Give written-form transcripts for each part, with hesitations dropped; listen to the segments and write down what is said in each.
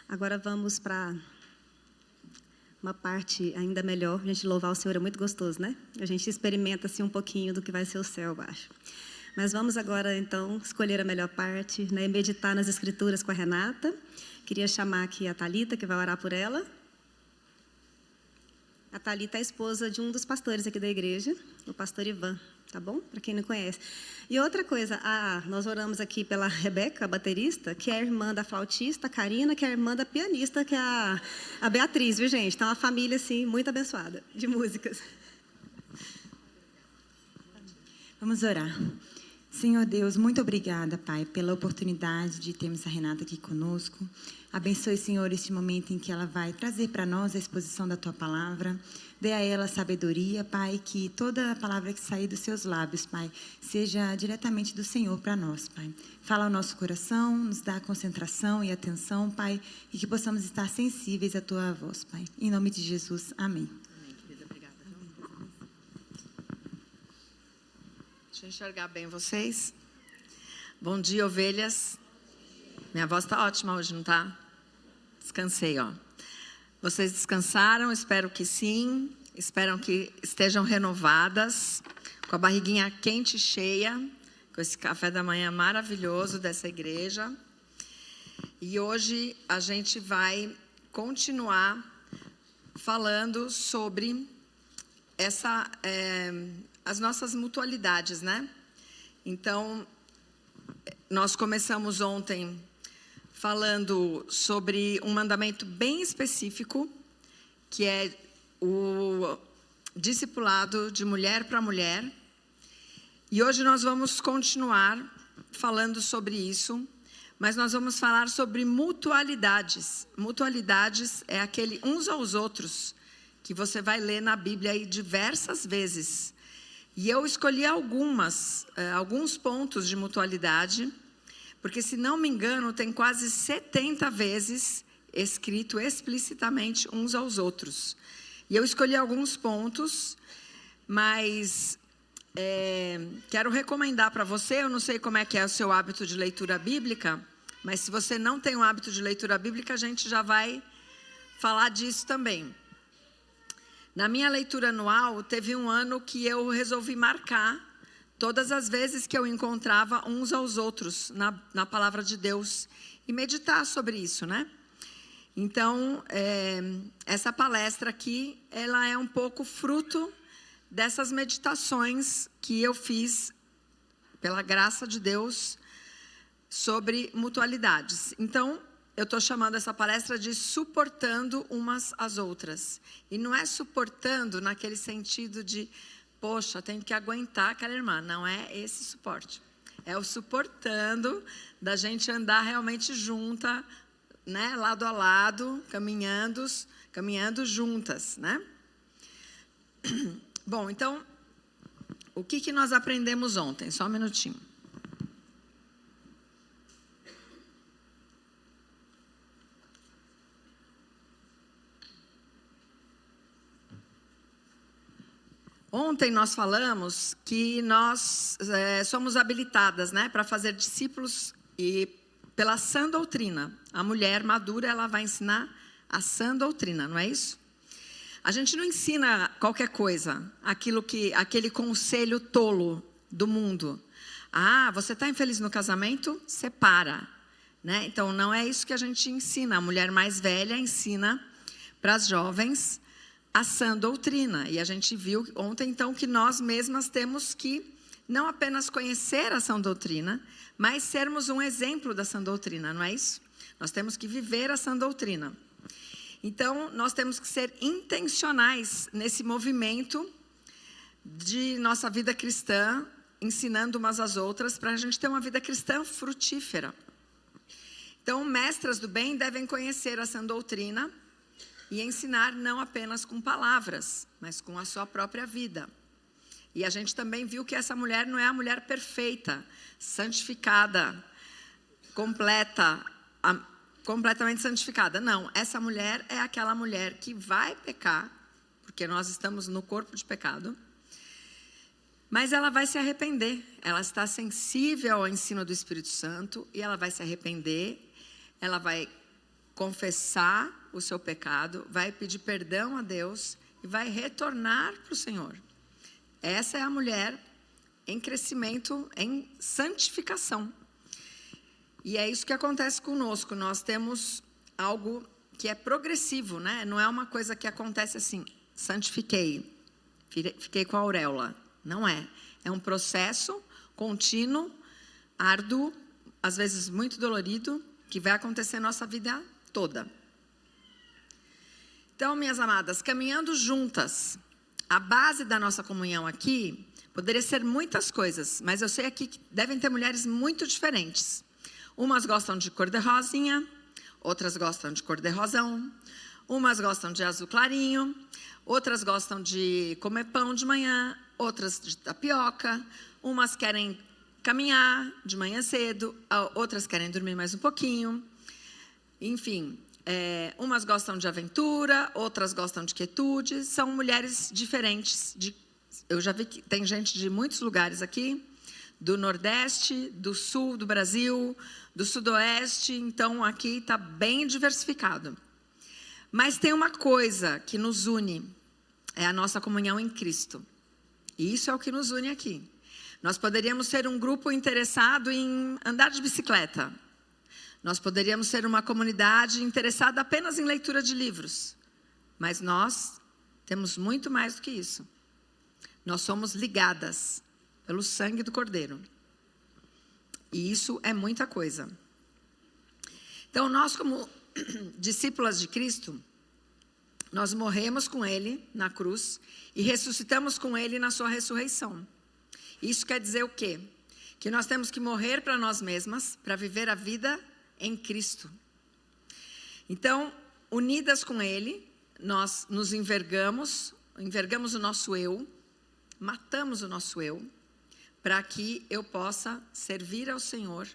Agora vamos para uma parte ainda melhor. A gente louvar o Senhor é muito gostoso, né? A gente experimenta assim um pouquinho do que vai ser o céu, eu acho. Mas vamos agora, então, escolher a melhor parte, né? Meditar nas Escrituras com a Renata. Queria chamar aqui a Thalita, que vai orar por ela. A Thalita é a esposa de um dos pastores aqui da igreja, o pastor Ivan, tá bom? Para quem não conhece. E outra coisa, nós oramos aqui pela Rebeca, a baterista, que é a irmã da flautista, a Karina, que é a irmã da pianista, que é a Beatriz, viu, gente? Então, uma família, assim, muito abençoada de músicas. Vamos orar. Senhor Deus, muito obrigada, Pai, pela oportunidade de termos a Renata aqui conosco. Abençoe, Senhor, este momento em que ela vai trazer para nós a exposição da Tua Palavra. Dê a ela sabedoria, Pai, que toda a palavra que sair dos Seus lábios, Pai, seja diretamente do Senhor para nós, Pai. Fala ao nosso coração, nos dá concentração e atenção, Pai, e que possamos estar sensíveis à Tua voz, Pai. Em nome de Jesus, amém. Deixa eu enxergar bem vocês. Bom dia, ovelhas. Minha voz está ótima hoje, não está? Descansei, ó. Vocês descansaram? Espero que sim. Espero que estejam renovadas, com a barriguinha quente e cheia, com esse café da manhã maravilhoso dessa igreja. E hoje a gente vai continuar falando sobre as nossas mutualidades, né? Então, nós começamos ontem falando sobre um mandamento bem específico, que é o discipulado de mulher para mulher. E hoje nós vamos continuar falando sobre isso, mas nós vamos falar sobre mutualidades. Mutualidades é aquele uns aos outros, que você vai ler na Bíblia aí diversas vezes. E eu escolhi alguns pontos de mutualidade, porque, se não me engano, tem quase 70 vezes escrito explicitamente uns aos outros. E eu escolhi alguns pontos, mas quero recomendar para você, eu não sei como é que é o seu hábito de leitura bíblica, mas se você não tem um hábito de leitura bíblica, a gente já vai falar disso também. Na minha leitura anual, teve um ano que eu resolvi marcar todas as vezes que eu encontrava uns aos outros na palavra de Deus e meditar sobre isso, né? Então, essa palestra aqui, ela é um pouco fruto dessas meditações que eu fiz, pela graça de Deus, sobre mutualidades. Então, eu estou chamando essa palestra de suportando umas às outras. E não é suportando naquele sentido de, poxa, tenho que aguentar aquela irmã. Não é esse suporte. É o suportando da gente andar realmente junta, né, lado a lado, caminhando juntas, né? Bom, então, o que nós aprendemos ontem? Só um minutinho. Ontem nós falamos que nós somos habilitadas, né, para fazer discípulos e pela sã doutrina. A mulher madura, ela vai ensinar a sã doutrina, não é isso? A gente não ensina qualquer coisa, aquele conselho tolo do mundo. Você está infeliz no casamento? Separa, né? Então, não é isso que a gente ensina. A mulher mais velha ensina para as jovens a sã doutrina. E a gente viu ontem, então, que nós mesmas temos que não apenas conhecer a sã doutrina, mas sermos um exemplo da sã doutrina, não é isso? Nós temos que viver a sã doutrina. Então, nós temos que ser intencionais nesse movimento de nossa vida cristã, ensinando umas às outras, para a gente ter uma vida cristã frutífera. Então, mestras do bem devem conhecer a sã doutrina e ensinar não apenas com palavras, mas com a sua própria vida. E a gente também viu que essa mulher não é a mulher perfeita, santificada, completamente santificada. Não, essa mulher é aquela mulher que vai pecar, porque nós estamos no corpo de pecado, mas ela vai se arrepender. Ela está sensível ao ensino do Espírito Santo e ela vai se arrepender, ela vai confessar o seu pecado, vai pedir perdão a Deus e vai retornar para o Senhor. Essa é a mulher em crescimento, em santificação. E é isso que acontece conosco. Nós temos algo que é progressivo, né? Não é uma coisa que acontece assim, santifiquei, fiquei com a auréola. Não é. É um processo contínuo, árduo, às vezes muito dolorido, que vai acontecer na nossa vida toda. Então, minhas amadas, caminhando juntas, a base da nossa comunhão aqui poderia ser muitas coisas, mas eu sei aqui que devem ter mulheres muito diferentes. Umas gostam de cor de rosinha, outras gostam de cor de rosão, umas gostam de azul clarinho, outras gostam de comer pão de manhã, outras de tapioca, umas querem caminhar de manhã cedo, outras querem dormir mais um pouquinho. Enfim, umas gostam de aventura, outras gostam de quietude. São mulheres diferentes. Eu já vi que tem gente de muitos lugares aqui, do Nordeste, do Sul do Brasil, do Sudoeste. Então, aqui está bem diversificado. Mas tem uma coisa que nos une, é a nossa comunhão em Cristo. E isso é o que nos une aqui. Nós poderíamos ser um grupo interessado em andar de bicicleta. Nós poderíamos ser uma comunidade interessada apenas em leitura de livros. Mas nós temos muito mais do que isso. Nós somos ligadas pelo sangue do Cordeiro. E isso é muita coisa. Então, nós como discípulas de Cristo, nós morremos com Ele na cruz e ressuscitamos com Ele na sua ressurreição. Isso quer dizer o quê? Que nós temos que morrer para nós mesmas, para viver a vida em Cristo. Então, unidas com Ele, nós nos envergamos o nosso eu, matamos o nosso eu, para que eu possa servir ao Senhor,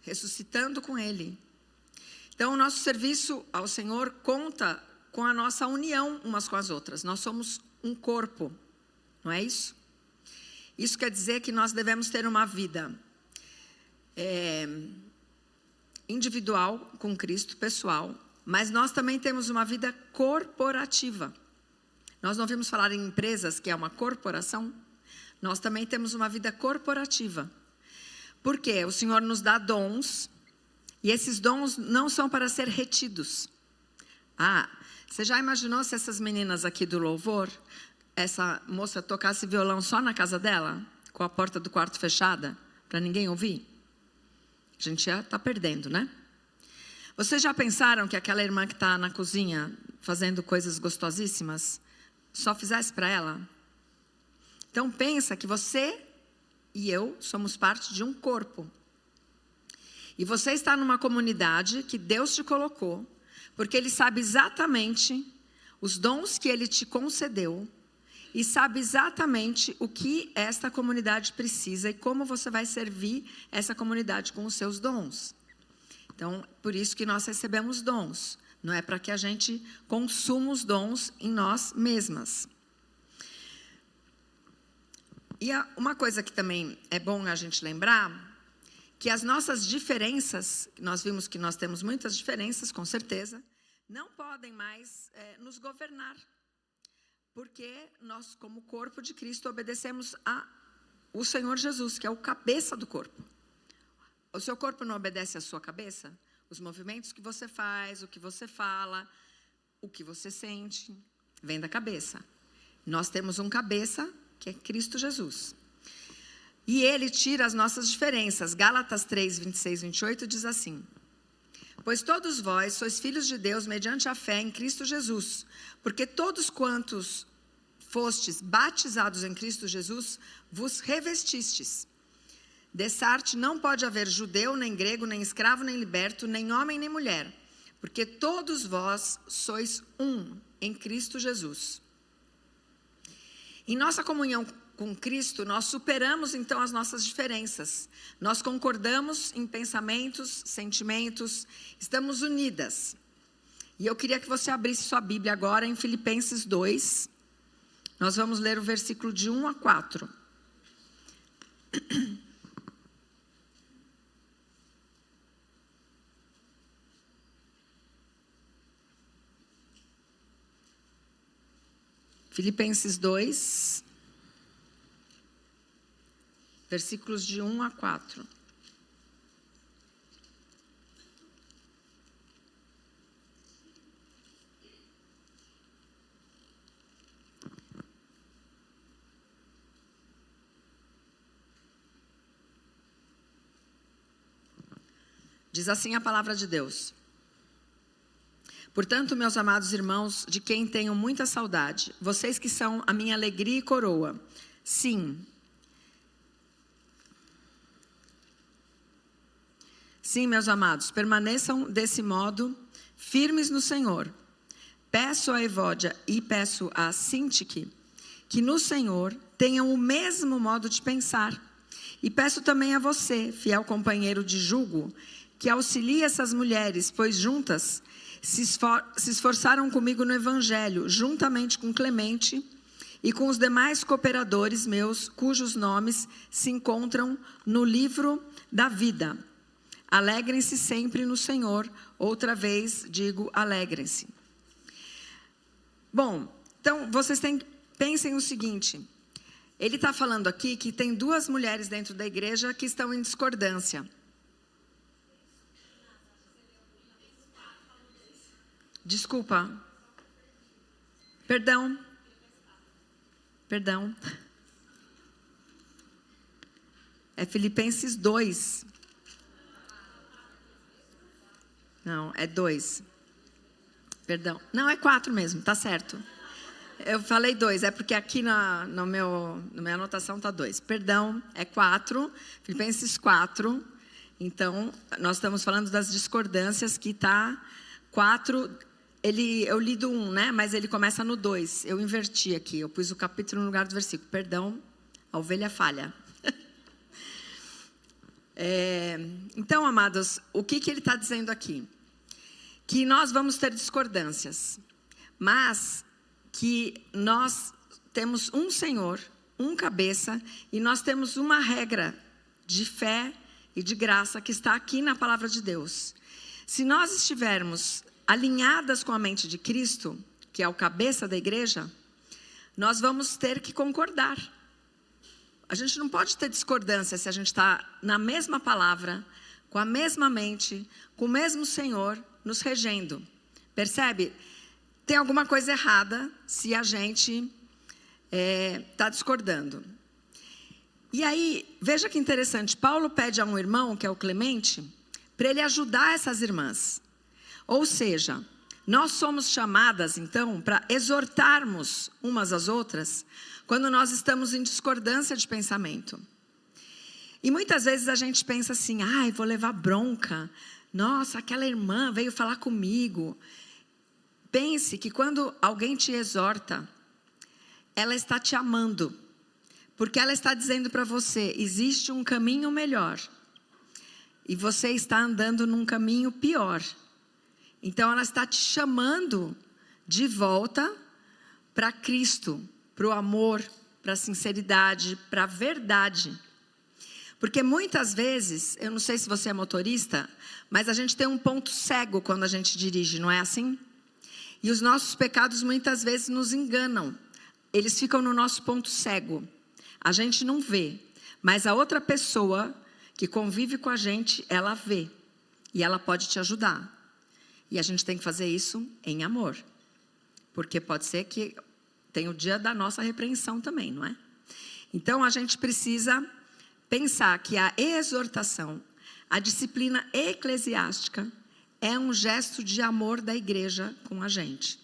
ressuscitando com Ele. Então, o nosso serviço ao Senhor conta com a nossa união umas com as outras. Nós somos um corpo, não é isso? Isso quer dizer que nós devemos ter uma vida individual com Cristo, pessoal, mas nós também temos uma vida corporativa. Nós não ouvimos falar em empresas, que é uma corporação? Nós também temos uma vida corporativa. Por quê? O Senhor nos dá dons, e esses dons não são para ser retidos. Você já imaginou se essas meninas aqui do louvor, essa moça tocasse violão só na casa dela, com a porta do quarto fechada, para ninguém ouvir? A gente já está perdendo, né? Vocês já pensaram que aquela irmã que está na cozinha, fazendo coisas gostosíssimas, só fizesse para ela? Então pensa que você e eu somos parte de um corpo. E você está numa comunidade que Deus te colocou, porque Ele sabe exatamente os dons que Ele te concedeu e sabe exatamente o que esta comunidade precisa e como você vai servir essa comunidade com os seus dons. Então, por isso que nós recebemos dons. Não é para que a gente consuma os dons em nós mesmas. E uma coisa que também é bom a gente lembrar, que as nossas diferenças, nós vimos que nós temos muitas diferenças, com certeza, não podem mais nos governar. Porque nós, como corpo de Cristo, obedecemos ao Senhor Jesus, que é o cabeça do corpo. O seu corpo não obedece à sua cabeça? Os movimentos que você faz, o que você fala, o que você sente, vem da cabeça. Nós temos um cabeça, que é Cristo Jesus. E Ele tira as nossas diferenças. Gálatas 3, 26, 28 diz assim: pois todos vós sois filhos de Deus mediante a fé em Cristo Jesus, porque todos quantos fostes batizados em Cristo Jesus, vos revestistes. Dessarte não pode haver judeu, nem grego, nem escravo, nem liberto, nem homem, nem mulher, porque todos vós sois um em Cristo Jesus. Em nossa comunhão com Cristo, nós superamos então as nossas diferenças. Nós concordamos em pensamentos, sentimentos, estamos unidas. E eu queria que você abrisse sua Bíblia agora em Filipenses 2. Nós vamos ler o versículo de 1 a 4. Filipenses 2, versículos de 1 a 4. Diz assim a palavra de Deus. Portanto, meus amados irmãos, de quem tenho muita saudade, vocês que são a minha alegria e coroa, sim, meus amados, permaneçam desse modo, firmes no Senhor. Peço a Evódia e peço a Sintique que no Senhor tenham o mesmo modo de pensar. E peço também a você, fiel companheiro de jugo, que auxilie essas mulheres, pois juntas se esforçaram comigo no Evangelho, juntamente com Clemente e com os demais cooperadores meus, cujos nomes se encontram no livro da vida. Alegrem-se sempre no Senhor. Outra vez digo, alegrem-se. Bom, então pensem o seguinte. Ele está falando aqui que tem duas mulheres dentro da igreja que estão em discordância. Desculpa. Perdão. É Filipenses 2. Não, é 2. Perdão. Não, é 4 mesmo, tá certo. Eu falei 2, é porque aqui na minha anotação está 2. Perdão, é 4. Filipenses 4. Então, nós estamos falando das discordâncias que está 4. Eu li do 1, né? Mas ele começa no 2. Eu inverti aqui, eu pus o capítulo no lugar do versículo. Perdão, a ovelha falha. Então, amados, o que ele está dizendo aqui? Que nós vamos ter discordâncias, mas que nós temos um Senhor, um cabeça, e nós temos uma regra de fé e de graça que está aqui na palavra de Deus. Se nós estivermos alinhadas com a mente de Cristo, que é o cabeça da igreja, nós vamos ter que concordar. A gente não pode ter discordância se a gente está na mesma palavra, com a mesma mente, com o mesmo Senhor nos regendo. Percebe? Tem alguma coisa errada se a gente está discordando. E aí, veja que interessante, Paulo pede a um irmão, que é o Clemente, para ele ajudar essas irmãs. Ou seja, nós somos chamadas, então, para exortarmos umas às outras, quando nós estamos em discordância de pensamento. E muitas vezes a gente pensa assim, vou levar bronca. Nossa, aquela irmã veio falar comigo. Pense que quando alguém te exorta, ela está te amando. Porque ela está dizendo para você, existe um caminho melhor. E você está andando num caminho pior. Então ela está te chamando de volta para Cristo, para o amor, para a sinceridade, para a verdade. Porque muitas vezes, eu não sei se você é motorista, mas a gente tem um ponto cego quando a gente dirige, não é assim? E os nossos pecados muitas vezes nos enganam. Eles ficam no nosso ponto cego. A gente não vê, mas a outra pessoa que convive com a gente, ela vê. E ela pode te ajudar. E a gente tem que fazer isso em amor. Porque pode ser que tem o dia da nossa repreensão também, não é? Então, a gente precisa pensar que a exortação, a disciplina eclesiástica, é um gesto de amor da igreja com a gente.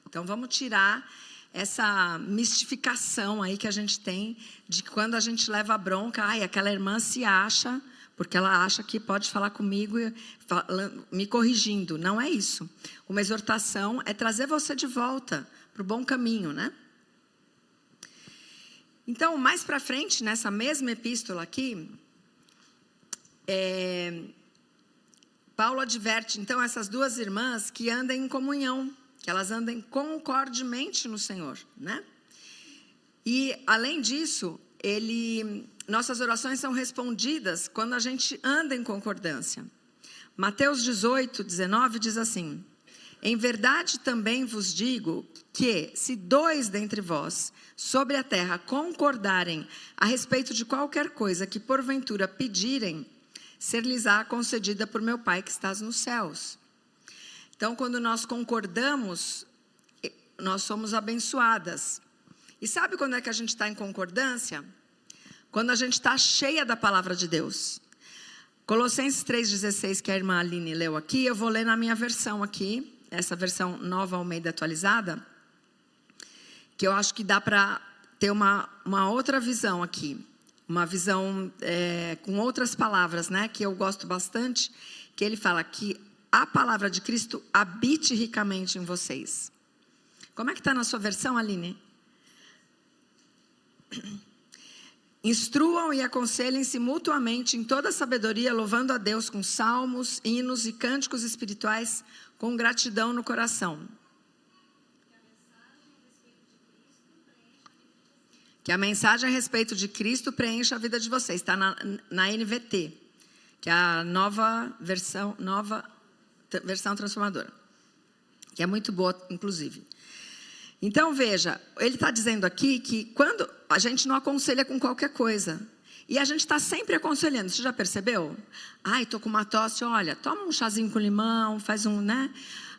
Então, vamos tirar essa mistificação aí que a gente tem, de que quando a gente leva a bronca, aquela irmã se acha, porque ela acha que pode falar comigo me corrigindo. Não é isso. Uma exortação é trazer você de volta para o bom caminho, né? Então, mais para frente, nessa mesma epístola aqui, Paulo adverte, então, essas duas irmãs que andem em comunhão, que elas andem concordemente no Senhor, né? E, além disso, nossas orações são respondidas quando a gente anda em concordância. Mateus 18, 19 diz assim, Em verdade também vos digo que, se 2 dentre vós, sobre a terra, concordarem a respeito de qualquer coisa que porventura pedirem, ser-lhes-á concedida por meu Pai que estás nos céus. Então, quando nós concordamos, nós somos abençoadas. E sabe quando é que a gente está em concordância? Quando a gente está cheia da palavra de Deus. Colossenses 3,16, que a irmã Aline leu aqui, eu vou ler na minha versão aqui, essa versão Nova Almeida atualizada, que eu acho que dá para ter uma outra visão aqui. Uma visão com outras palavras, né, que eu gosto bastante, que ele fala que a palavra de Cristo habite ricamente em vocês. Como é que está na sua versão, Aline? Instruam e aconselhem-se mutuamente em toda sabedoria, louvando a Deus com salmos, hinos e cânticos espirituais, com gratidão no coração. Que a mensagem a respeito de Cristo preencha a vida de vocês. Está na NVT, que é a nova versão transformadora, que é muito boa, inclusive. Então, veja, ele está dizendo aqui que quando a gente não aconselha com qualquer coisa, e a gente está sempre aconselhando, você já percebeu? Ai, estou com uma tosse, olha, toma um chazinho com limão, faz um, né?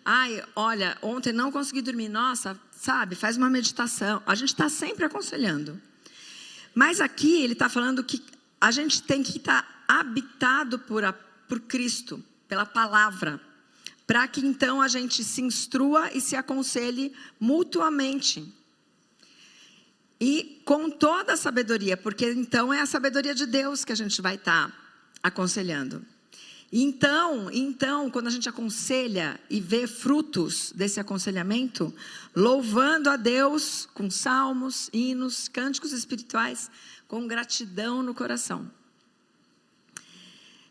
Ai, olha, ontem não consegui dormir, nossa, sabe, faz uma meditação. A gente está sempre aconselhando. Mas aqui ele está falando que a gente tem que estar habitado por Cristo, pela palavra, para que então a gente se instrua e se aconselhe mutuamente. E com toda a sabedoria, porque então é a sabedoria de Deus que a gente vai estar aconselhando. Então, quando a gente aconselha e vê frutos desse aconselhamento, louvando a Deus com salmos, hinos, cânticos espirituais, com gratidão no coração.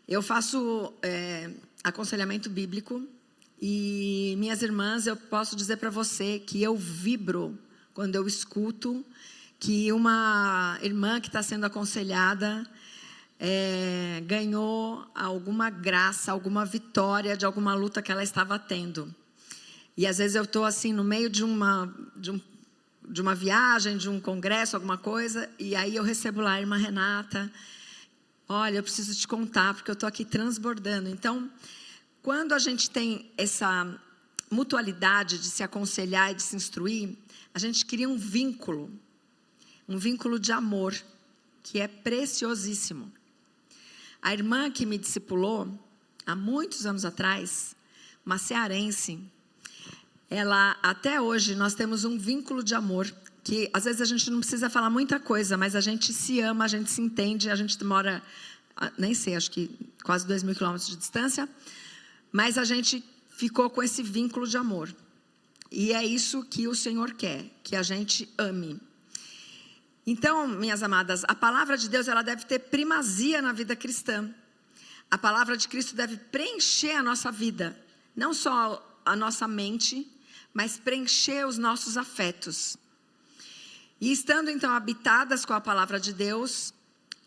Eu faço aconselhamento bíblico e, minhas irmãs, eu posso dizer para você que eu vibro quando eu escuto que uma irmã que está sendo aconselhada ganhou alguma graça, alguma vitória de alguma luta que ela estava tendo. E às vezes eu estou assim no meio de uma viagem, de um congresso, alguma coisa, e aí eu recebo lá a irmã Renata, olha, eu preciso te contar, porque eu estou aqui transbordando. Então, quando a gente tem essa mutualidade de se aconselhar e de se instruir, a gente cria um vínculo de amor, que é preciosíssimo. A irmã que me discipulou, há muitos anos atrás, uma cearense, ela, até hoje, nós temos um vínculo de amor, que às vezes a gente não precisa falar muita coisa, mas a gente se ama, a gente se entende, a gente mora, nem sei, acho que quase 2.000 quilômetros de distância, mas a gente ficou com esse vínculo de amor. E é isso que o Senhor quer, que a gente ame. Então, minhas amadas, a palavra de Deus ela deve ter primazia na vida cristã. A palavra de Cristo deve preencher a nossa vida, não só a nossa mente, mas preencher os nossos afetos. E estando então habitadas com a palavra de Deus,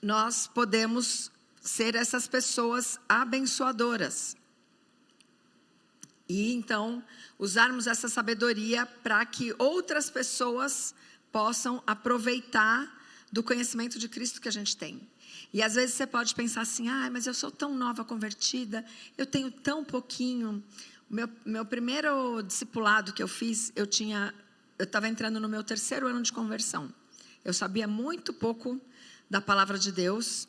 nós podemos ser essas pessoas abençoadoras. E então usarmos essa sabedoria para que outras pessoas possam aproveitar do conhecimento de Cristo que a gente tem. E às vezes você pode pensar assim, mas eu sou tão nova convertida, eu tenho tão pouquinho. Meu primeiro discipulado que eu fiz, eu estava entrando no meu 3º ano de conversão. Eu sabia muito pouco da palavra de Deus,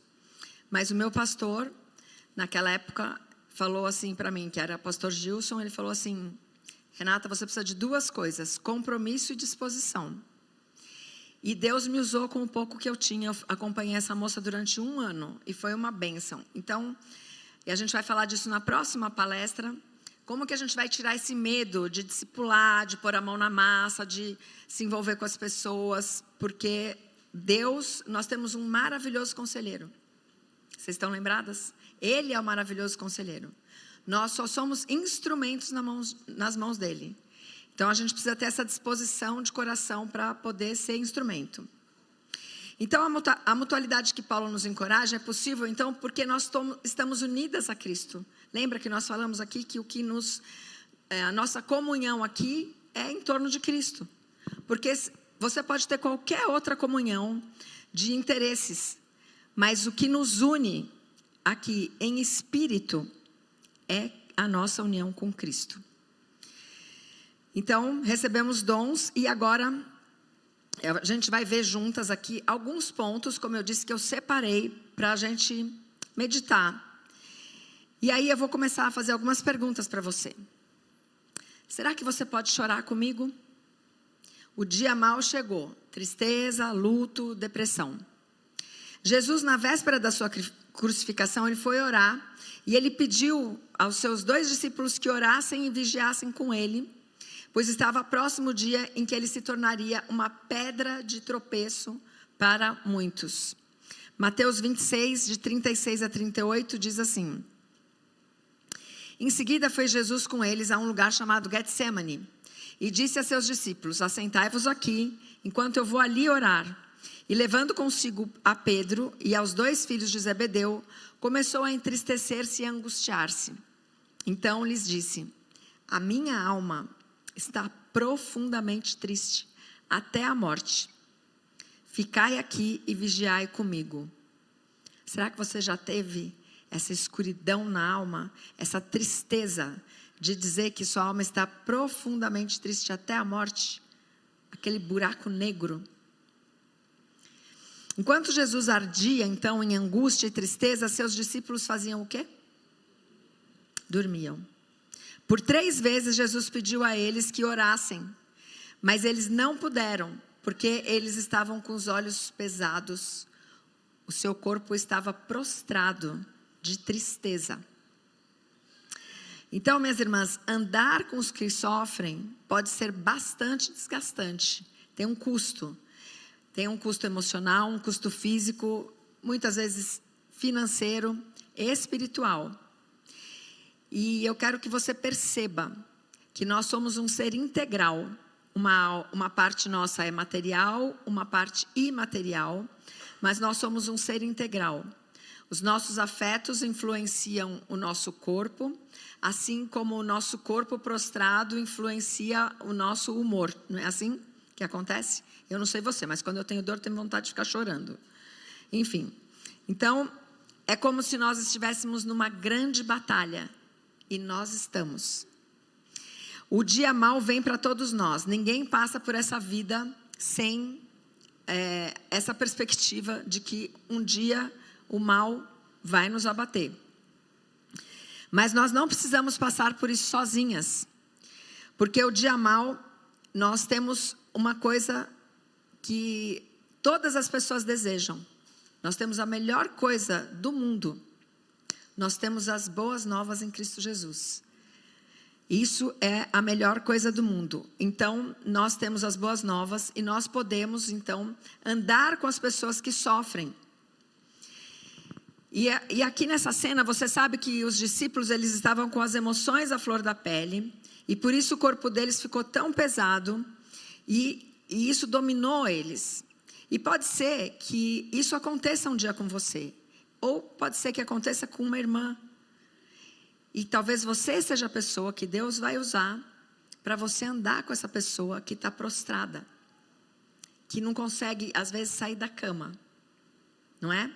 mas o meu pastor, naquela época, falou assim para mim, que era pastor Gilson, ele falou assim, Renata, você precisa de 2 coisas, compromisso e disposição. E Deus me usou com o pouco que eu tinha. Eu acompanhei essa moça durante 1 ano e foi uma bênção. Então, e a gente vai falar disso na próxima palestra, como que a gente vai tirar esse medo de discipular, de pôr a mão na massa, de se envolver com as pessoas, porque Deus, nós temos um maravilhoso conselheiro. Vocês estão lembradas? Ele é o maravilhoso conselheiro. Nós só somos instrumentos nas mãos dele. Então, a gente precisa ter essa disposição de coração para poder ser instrumento. Então, a mutualidade que Paulo nos encoraja é possível, então, porque nós estamos unidas a Cristo. Lembra que nós falamos aqui que o que nos a nossa comunhão aqui é em torno de Cristo. Porque você pode ter qualquer outra comunhão de interesses, mas o que nos une aqui em espírito é a nossa união com Cristo. Então, recebemos dons e agora a gente vai ver juntas aqui alguns pontos, como eu disse, que eu separei para a gente meditar. E aí eu vou começar a fazer algumas perguntas para você. Será que você pode chorar comigo? O dia mau chegou. Tristeza, luto, depressão. Jesus, na véspera da sua crucificação, ele foi orar. E ele pediu aos seus 2 discípulos que orassem e vigiassem com ele. Pois estava próximo o dia em que ele se tornaria uma pedra de tropeço para muitos. Mateus 26, de 36 a 38, diz assim: Em seguida foi Jesus com eles a um lugar chamado Getsemane, e disse a seus discípulos: Assentai-vos aqui, enquanto eu vou ali orar. E levando consigo a Pedro e aos 2 filhos de Zebedeu, começou a entristecer-se e a angustiar-se. Então lhes disse: A minha alma está profundamente triste, até a morte. Ficai aqui e vigiai comigo. Será que você já teve essa escuridão na alma, essa tristeza de dizer que sua alma está profundamente triste até a morte? Aquele buraco negro. Enquanto Jesus ardia, então, em angústia e tristeza, seus discípulos faziam o quê? Dormiam. Por 3 vezes Jesus pediu a eles que orassem, mas eles não puderam, porque eles estavam com os olhos pesados, o seu corpo estava prostrado de tristeza. Então, minhas irmãs, andar com os que sofrem pode ser bastante desgastante, tem um custo. Tem um custo emocional, um custo físico, muitas vezes financeiro, espiritual. E eu quero que você perceba que nós somos um ser integral. Uma parte nossa é material, uma parte imaterial, mas nós somos um ser integral. Os nossos afetos influenciam o nosso corpo, assim como o nosso corpo prostrado influencia o nosso humor. Não é assim que acontece? Eu não sei você, mas quando eu tenho dor, eu tenho vontade de ficar chorando. Enfim, então, é como se nós estivéssemos numa grande batalha. E nós estamos. O dia mau vem para todos nós. Ninguém passa por essa vida sem essa perspectiva de que um dia o mal vai nos abater. Mas nós não precisamos passar por isso sozinhas. Porque o dia mau, nós temos uma coisa que todas as pessoas desejam. Nós temos a melhor coisa do mundo. Nós temos as boas novas em Cristo Jesus. Isso é a melhor coisa do mundo. Então, nós temos as boas novas e nós podemos, então, andar com as pessoas que sofrem. E aqui nessa cena, você sabe que os discípulos, eles estavam com as emoções à flor da pele, e por isso o corpo deles ficou tão pesado, e isso dominou eles. E pode ser que isso aconteça um dia com você, ou pode ser que aconteça com uma irmã. E talvez você seja a pessoa que Deus vai usar para você andar com essa pessoa que está prostrada, que não consegue, às vezes, sair da cama, não é?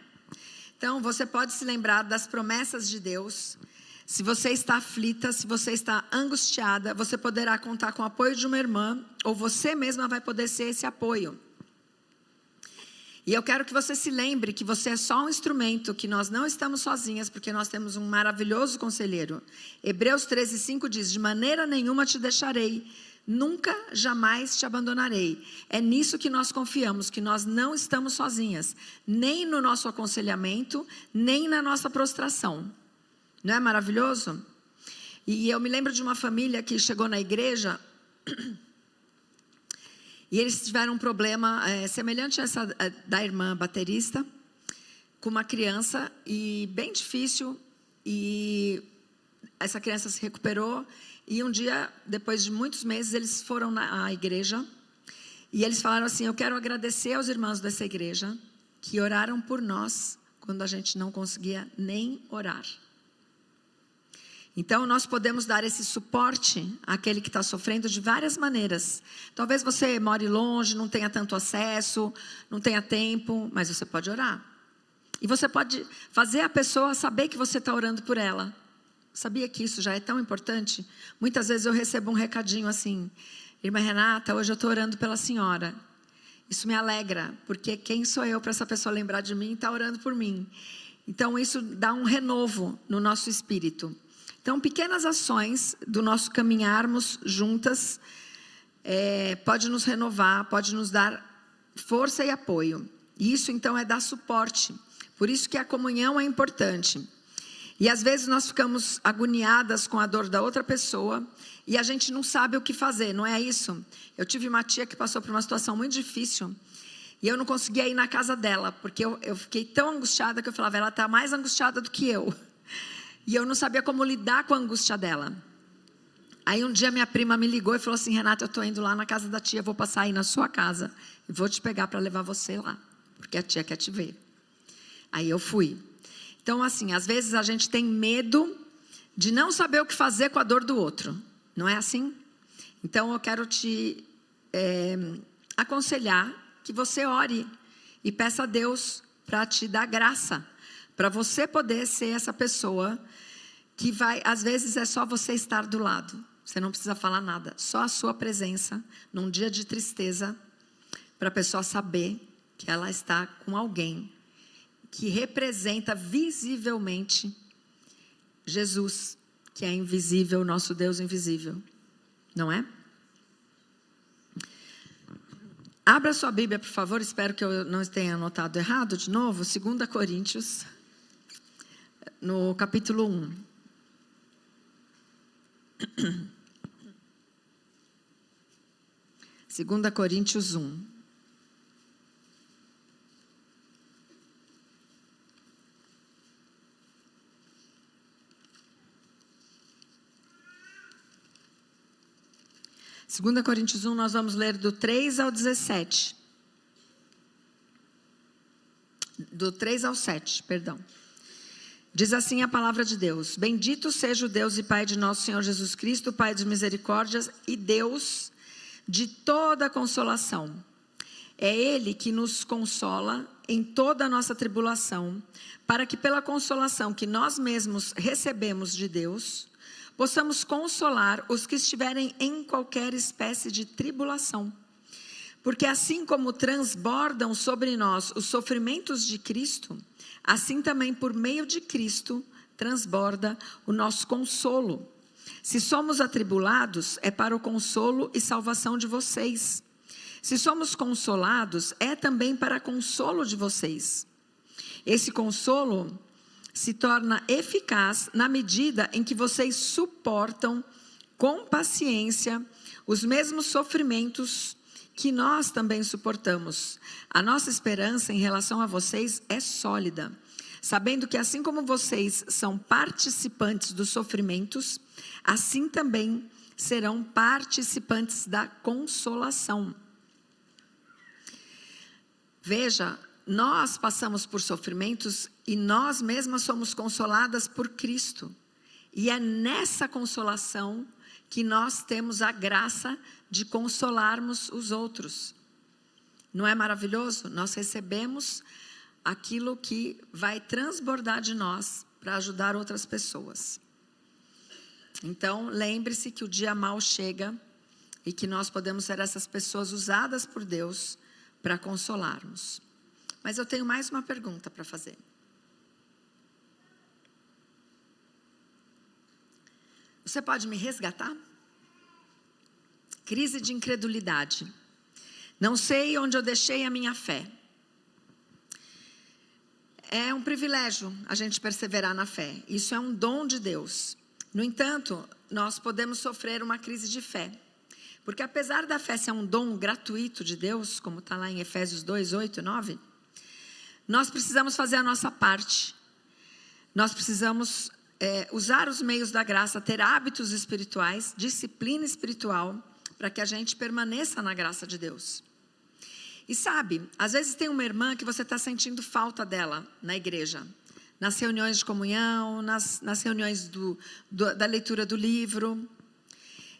Então, você pode se lembrar das promessas de Deus. Se você está aflita, se você está angustiada, você poderá contar com o apoio de uma irmã, ou você mesma vai poder ser esse apoio. E eu quero que você se lembre que você é só um instrumento, que nós não estamos sozinhas, porque nós temos um maravilhoso conselheiro. Hebreus 13:5 diz: de maneira nenhuma te deixarei, nunca, jamais te abandonarei. É nisso que nós confiamos, que nós não estamos sozinhas, nem no nosso aconselhamento, nem na nossa prostração. Não é maravilhoso? E eu me lembro de uma família que chegou na igreja e eles tiveram um problema semelhante a essa da irmã baterista, com uma criança, e bem difícil, e essa criança se recuperou, e um dia, depois de muitos meses, eles foram à igreja, e eles falaram assim: eu quero agradecer aos irmãos dessa igreja, que oraram por nós, quando a gente não conseguia nem orar. Então, nós podemos dar esse suporte àquele que está sofrendo de várias maneiras. Talvez você more longe, não tenha tanto acesso, não tenha tempo, mas você pode orar. E você pode fazer a pessoa saber que você está orando por ela. Sabia que isso já é tão importante? Muitas vezes eu recebo um recadinho assim: irmã Renata, hoje eu estou orando pela senhora. Isso me alegra, porque quem sou eu para essa pessoa lembrar de mim e estar orando por mim? Então isso dá um renovo no nosso espírito. Então pequenas ações do nosso caminharmos juntas pode nos renovar, pode nos dar força e apoio. E isso então é dar suporte. Por isso que a comunhão é importante. E às vezes nós ficamos agoniadas com a dor da outra pessoa e a gente não sabe o que fazer, não é isso? Eu tive uma tia que passou por uma situação muito difícil e eu não conseguia ir na casa dela, porque eu fiquei tão angustiada que eu falava, ela está mais angustiada do que eu. E eu não sabia como lidar com a angústia dela. Aí um dia minha prima me ligou e falou assim: Renata, eu estou indo lá na casa da tia, vou passar aí na sua casa e vou te pegar para levar você lá, porque a tia quer te ver. Aí eu fui. Então assim, às vezes a gente tem medo de não saber o que fazer com a dor do outro. Não é assim? Então eu quero te aconselhar que você ore e peça a Deus para te dar graça, para você poder ser essa pessoa que vai, às vezes é só você estar do lado, você não precisa falar nada, só a sua presença num dia de tristeza, para a pessoa saber que ela está com alguém que representa visivelmente Jesus, que é invisível, nosso Deus invisível, não é? Abra sua Bíblia, por favor, espero que eu não tenha anotado errado de novo, 2 Coríntios, no capítulo 1. Segunda Coríntios 1. Segunda Coríntios 1, nós vamos ler do 3 ao 17. Do 3 ao 7, perdão. Diz assim a palavra de Deus: Bendito seja o Deus e Pai de nosso Senhor Jesus Cristo, Pai de misericórdias e Deus de toda consolação. É Ele que nos consola em toda a nossa tribulação, para que pela consolação que nós mesmos recebemos de Deus, possamos consolar os que estiverem em qualquer espécie de tribulação. Porque assim como transbordam sobre nós os sofrimentos de Cristo, assim também por meio de Cristo transborda o nosso consolo. Se somos atribulados, é para o consolo e salvação de vocês. Se somos consolados, é também para consolo de vocês. Esse consolo se torna eficaz na medida em que vocês suportam com paciência os mesmos sofrimentos que nós também suportamos. A nossa esperança em relação a vocês é sólida, sabendo que assim como vocês são participantes dos sofrimentos, assim também serão participantes da consolação. Veja, nós passamos por sofrimentos e nós mesmas somos consoladas por Cristo. E é nessa consolação que nós temos a graça de consolarmos os outros. Não é maravilhoso? Nós recebemos aquilo que vai transbordar de nós para ajudar outras pessoas. Então, lembre-se que o dia mau chega e que nós podemos ser essas pessoas usadas por Deus para consolarmos. Mas eu tenho mais uma pergunta para fazer. Você pode me resgatar? Crise de incredulidade. Não sei onde eu deixei a minha fé. É um privilégio a gente perseverar na fé. Isso é um dom de Deus. No entanto, nós podemos sofrer uma crise de fé. Porque apesar da fé ser um dom gratuito de Deus, como está lá em Efésios 2, 8 e 9, nós precisamos fazer a nossa parte. Nós precisamos usar os meios da graça, ter hábitos espirituais, disciplina espiritual, para que a gente permaneça na graça de Deus. E sabe, às vezes tem uma irmã que você está sentindo falta dela na igreja. nas reuniões de comunhão, nas reuniões da leitura do livro.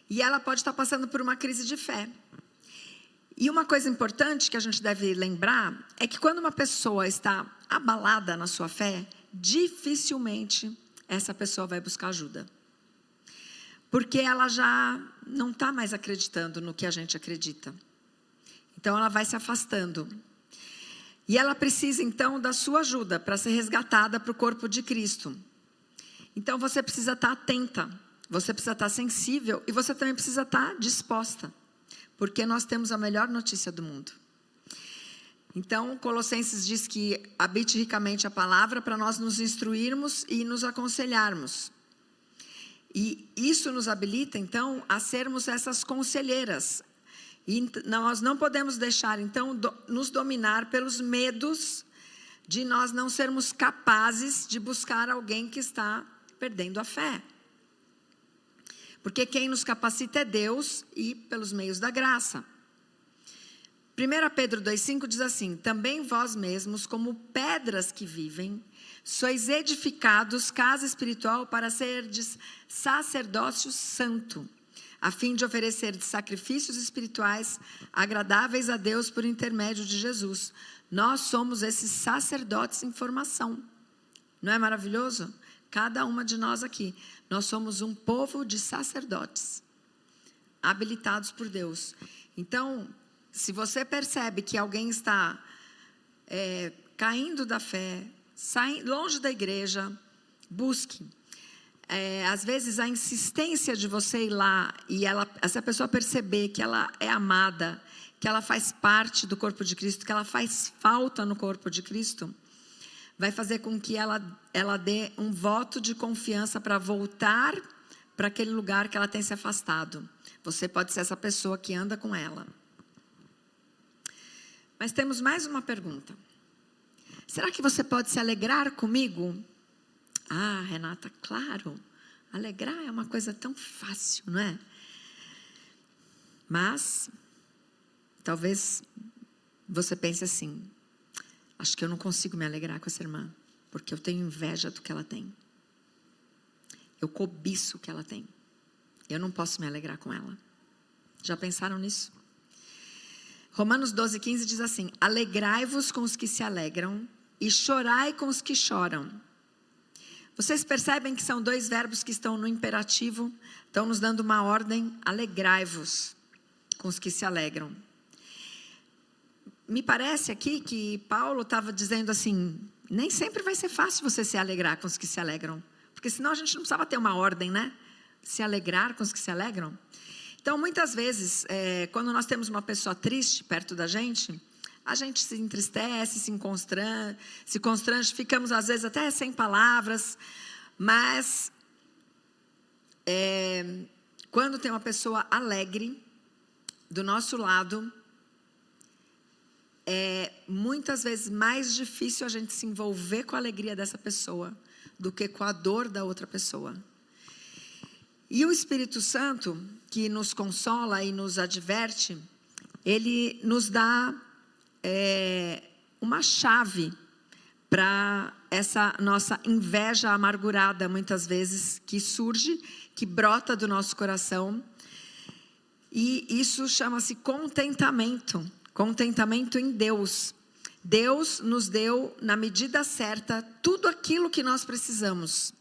E ela pode estar passando por uma crise de fé. E uma coisa importante que a gente deve lembrar é que quando uma pessoa está abalada na sua fé, dificilmente essa pessoa vai buscar ajuda. Porque ela já não está mais acreditando no que a gente acredita. Então ela vai se afastando. E ela precisa então da sua ajuda para ser resgatada para o corpo de Cristo. Então você precisa estar atenta, você precisa estar sensível e você também precisa estar disposta. Porque nós temos a melhor notícia do mundo. Então, Colossenses diz que habite ricamente a palavra para nós nos instruirmos e nos aconselharmos. E isso nos habilita, então, a sermos essas conselheiras. E nós não podemos deixar, então, nos dominar pelos medos de nós não sermos capazes de buscar alguém que está perdendo a fé. Porque quem nos capacita é Deus e pelos meios da graça. 1 Pedro 2,5 diz assim: também vós mesmos, como pedras que vivem, sois edificados casa espiritual para serdes sacerdócio santo, a fim de oferecer sacrifícios espirituais agradáveis a Deus por intermédio de Jesus. Nós somos esses sacerdotes em formação. Não é maravilhoso? Cada uma de nós aqui, nós somos um povo de sacerdotes, habilitados por Deus. Então, se você percebe que alguém está caindo da fé, longe da igreja, busque. Às vezes a insistência de você ir lá e essa pessoa perceber que ela é amada, que ela faz parte do corpo de Cristo, que ela faz falta no corpo de Cristo, vai fazer com que ela dê um voto de confiança para voltar para aquele lugar que ela tem se afastado. Você pode ser essa pessoa que anda com ela. Mas temos mais uma pergunta. Será que você pode se alegrar comigo? Ah, Renata, claro. Alegrar é uma coisa tão fácil, não é? Mas, talvez você pense assim: acho que eu não consigo me alegrar com essa irmã, porque eu tenho inveja do que ela tem. Eu cobiço o que ela tem. Eu não posso me alegrar com ela. Já pensaram nisso? Romanos 12,15 diz assim: alegrai-vos com os que se alegram e chorai com os que choram. Vocês percebem que são dois verbos que estão no imperativo, estão nos dando uma ordem: alegrai-vos com os que se alegram. Me parece aqui que Paulo estava dizendo assim: nem sempre vai ser fácil você se alegrar com os que se alegram, porque senão a gente não precisava ter uma ordem, né? Se alegrar com os que se alegram. Então, muitas vezes, quando nós temos uma pessoa triste perto da gente, a gente se entristece, se constrange, ficamos às vezes até sem palavras, mas quando tem uma pessoa alegre do nosso lado, é muitas vezes mais difícil a gente se envolver com a alegria dessa pessoa do que com a dor da outra pessoa. E o Espírito Santo, que nos consola e nos adverte, ele nos dá uma chave para essa nossa inveja amargurada, muitas vezes, que surge, que brota do nosso coração. E isso chama-se contentamento. Contentamento em Deus. Deus nos deu, na medida certa, tudo aquilo que nós precisamos.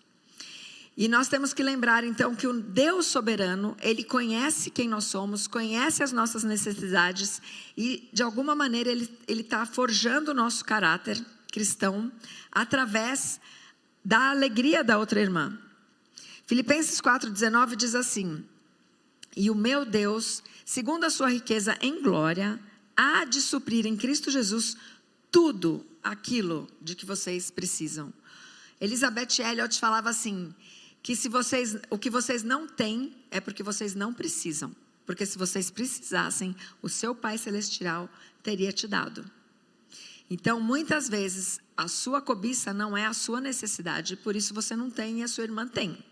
E nós temos que lembrar, então, que o Deus soberano, Ele conhece quem nós somos, conhece as nossas necessidades e, de alguma maneira, Ele está forjando o nosso caráter cristão através da alegria da outra irmã. Filipenses 4,19 diz assim: e o meu Deus, segundo a sua riqueza em glória, há de suprir em Cristo Jesus tudo aquilo de que vocês precisam. Elizabeth Elliot falava assim, que o que vocês não têm é porque vocês não precisam. Porque se vocês precisassem, o seu Pai Celestial teria te dado. Então, muitas vezes, a sua cobiça não é a sua necessidade, por isso você não tem e a sua irmã tem.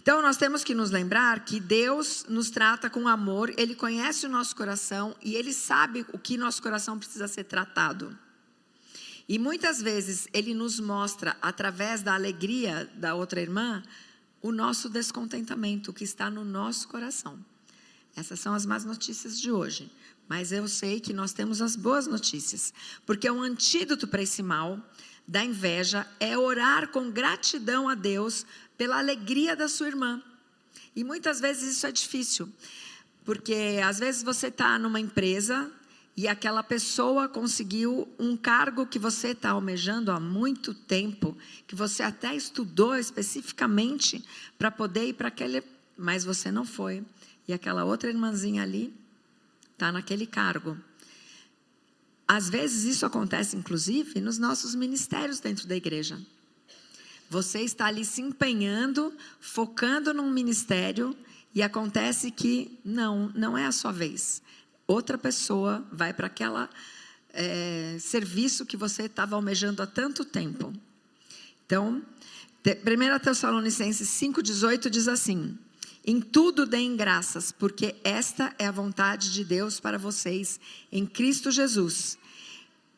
Então, nós temos que nos lembrar que Deus nos trata com amor, Ele conhece o nosso coração e Ele sabe o que nosso coração precisa ser tratado. E muitas vezes Ele nos mostra, através da alegria da outra irmã, o nosso descontentamento, o que está no nosso coração. Essas são as más notícias de hoje. Mas eu sei que nós temos as boas notícias. Porque um antídoto para esse mal da inveja é orar com gratidão a Deus pela alegria da sua irmã. E muitas vezes isso é difícil. Porque às vezes você está numa empresa e aquela pessoa conseguiu um cargo que você está almejando há muito tempo, que você até estudou especificamente para poder ir para aquele... Mas você não foi. E aquela outra irmãzinha ali está naquele cargo. Às vezes isso acontece, inclusive, nos nossos ministérios dentro da igreja. Você está ali se empenhando, focando num ministério, e acontece que não é a sua vez. Outra pessoa vai para aquele serviço que você estava almejando há tanto tempo. Então, 1 Tessalonicenses 5,18 diz assim: em tudo deem graças, porque esta é a vontade de Deus para vocês, em Cristo Jesus.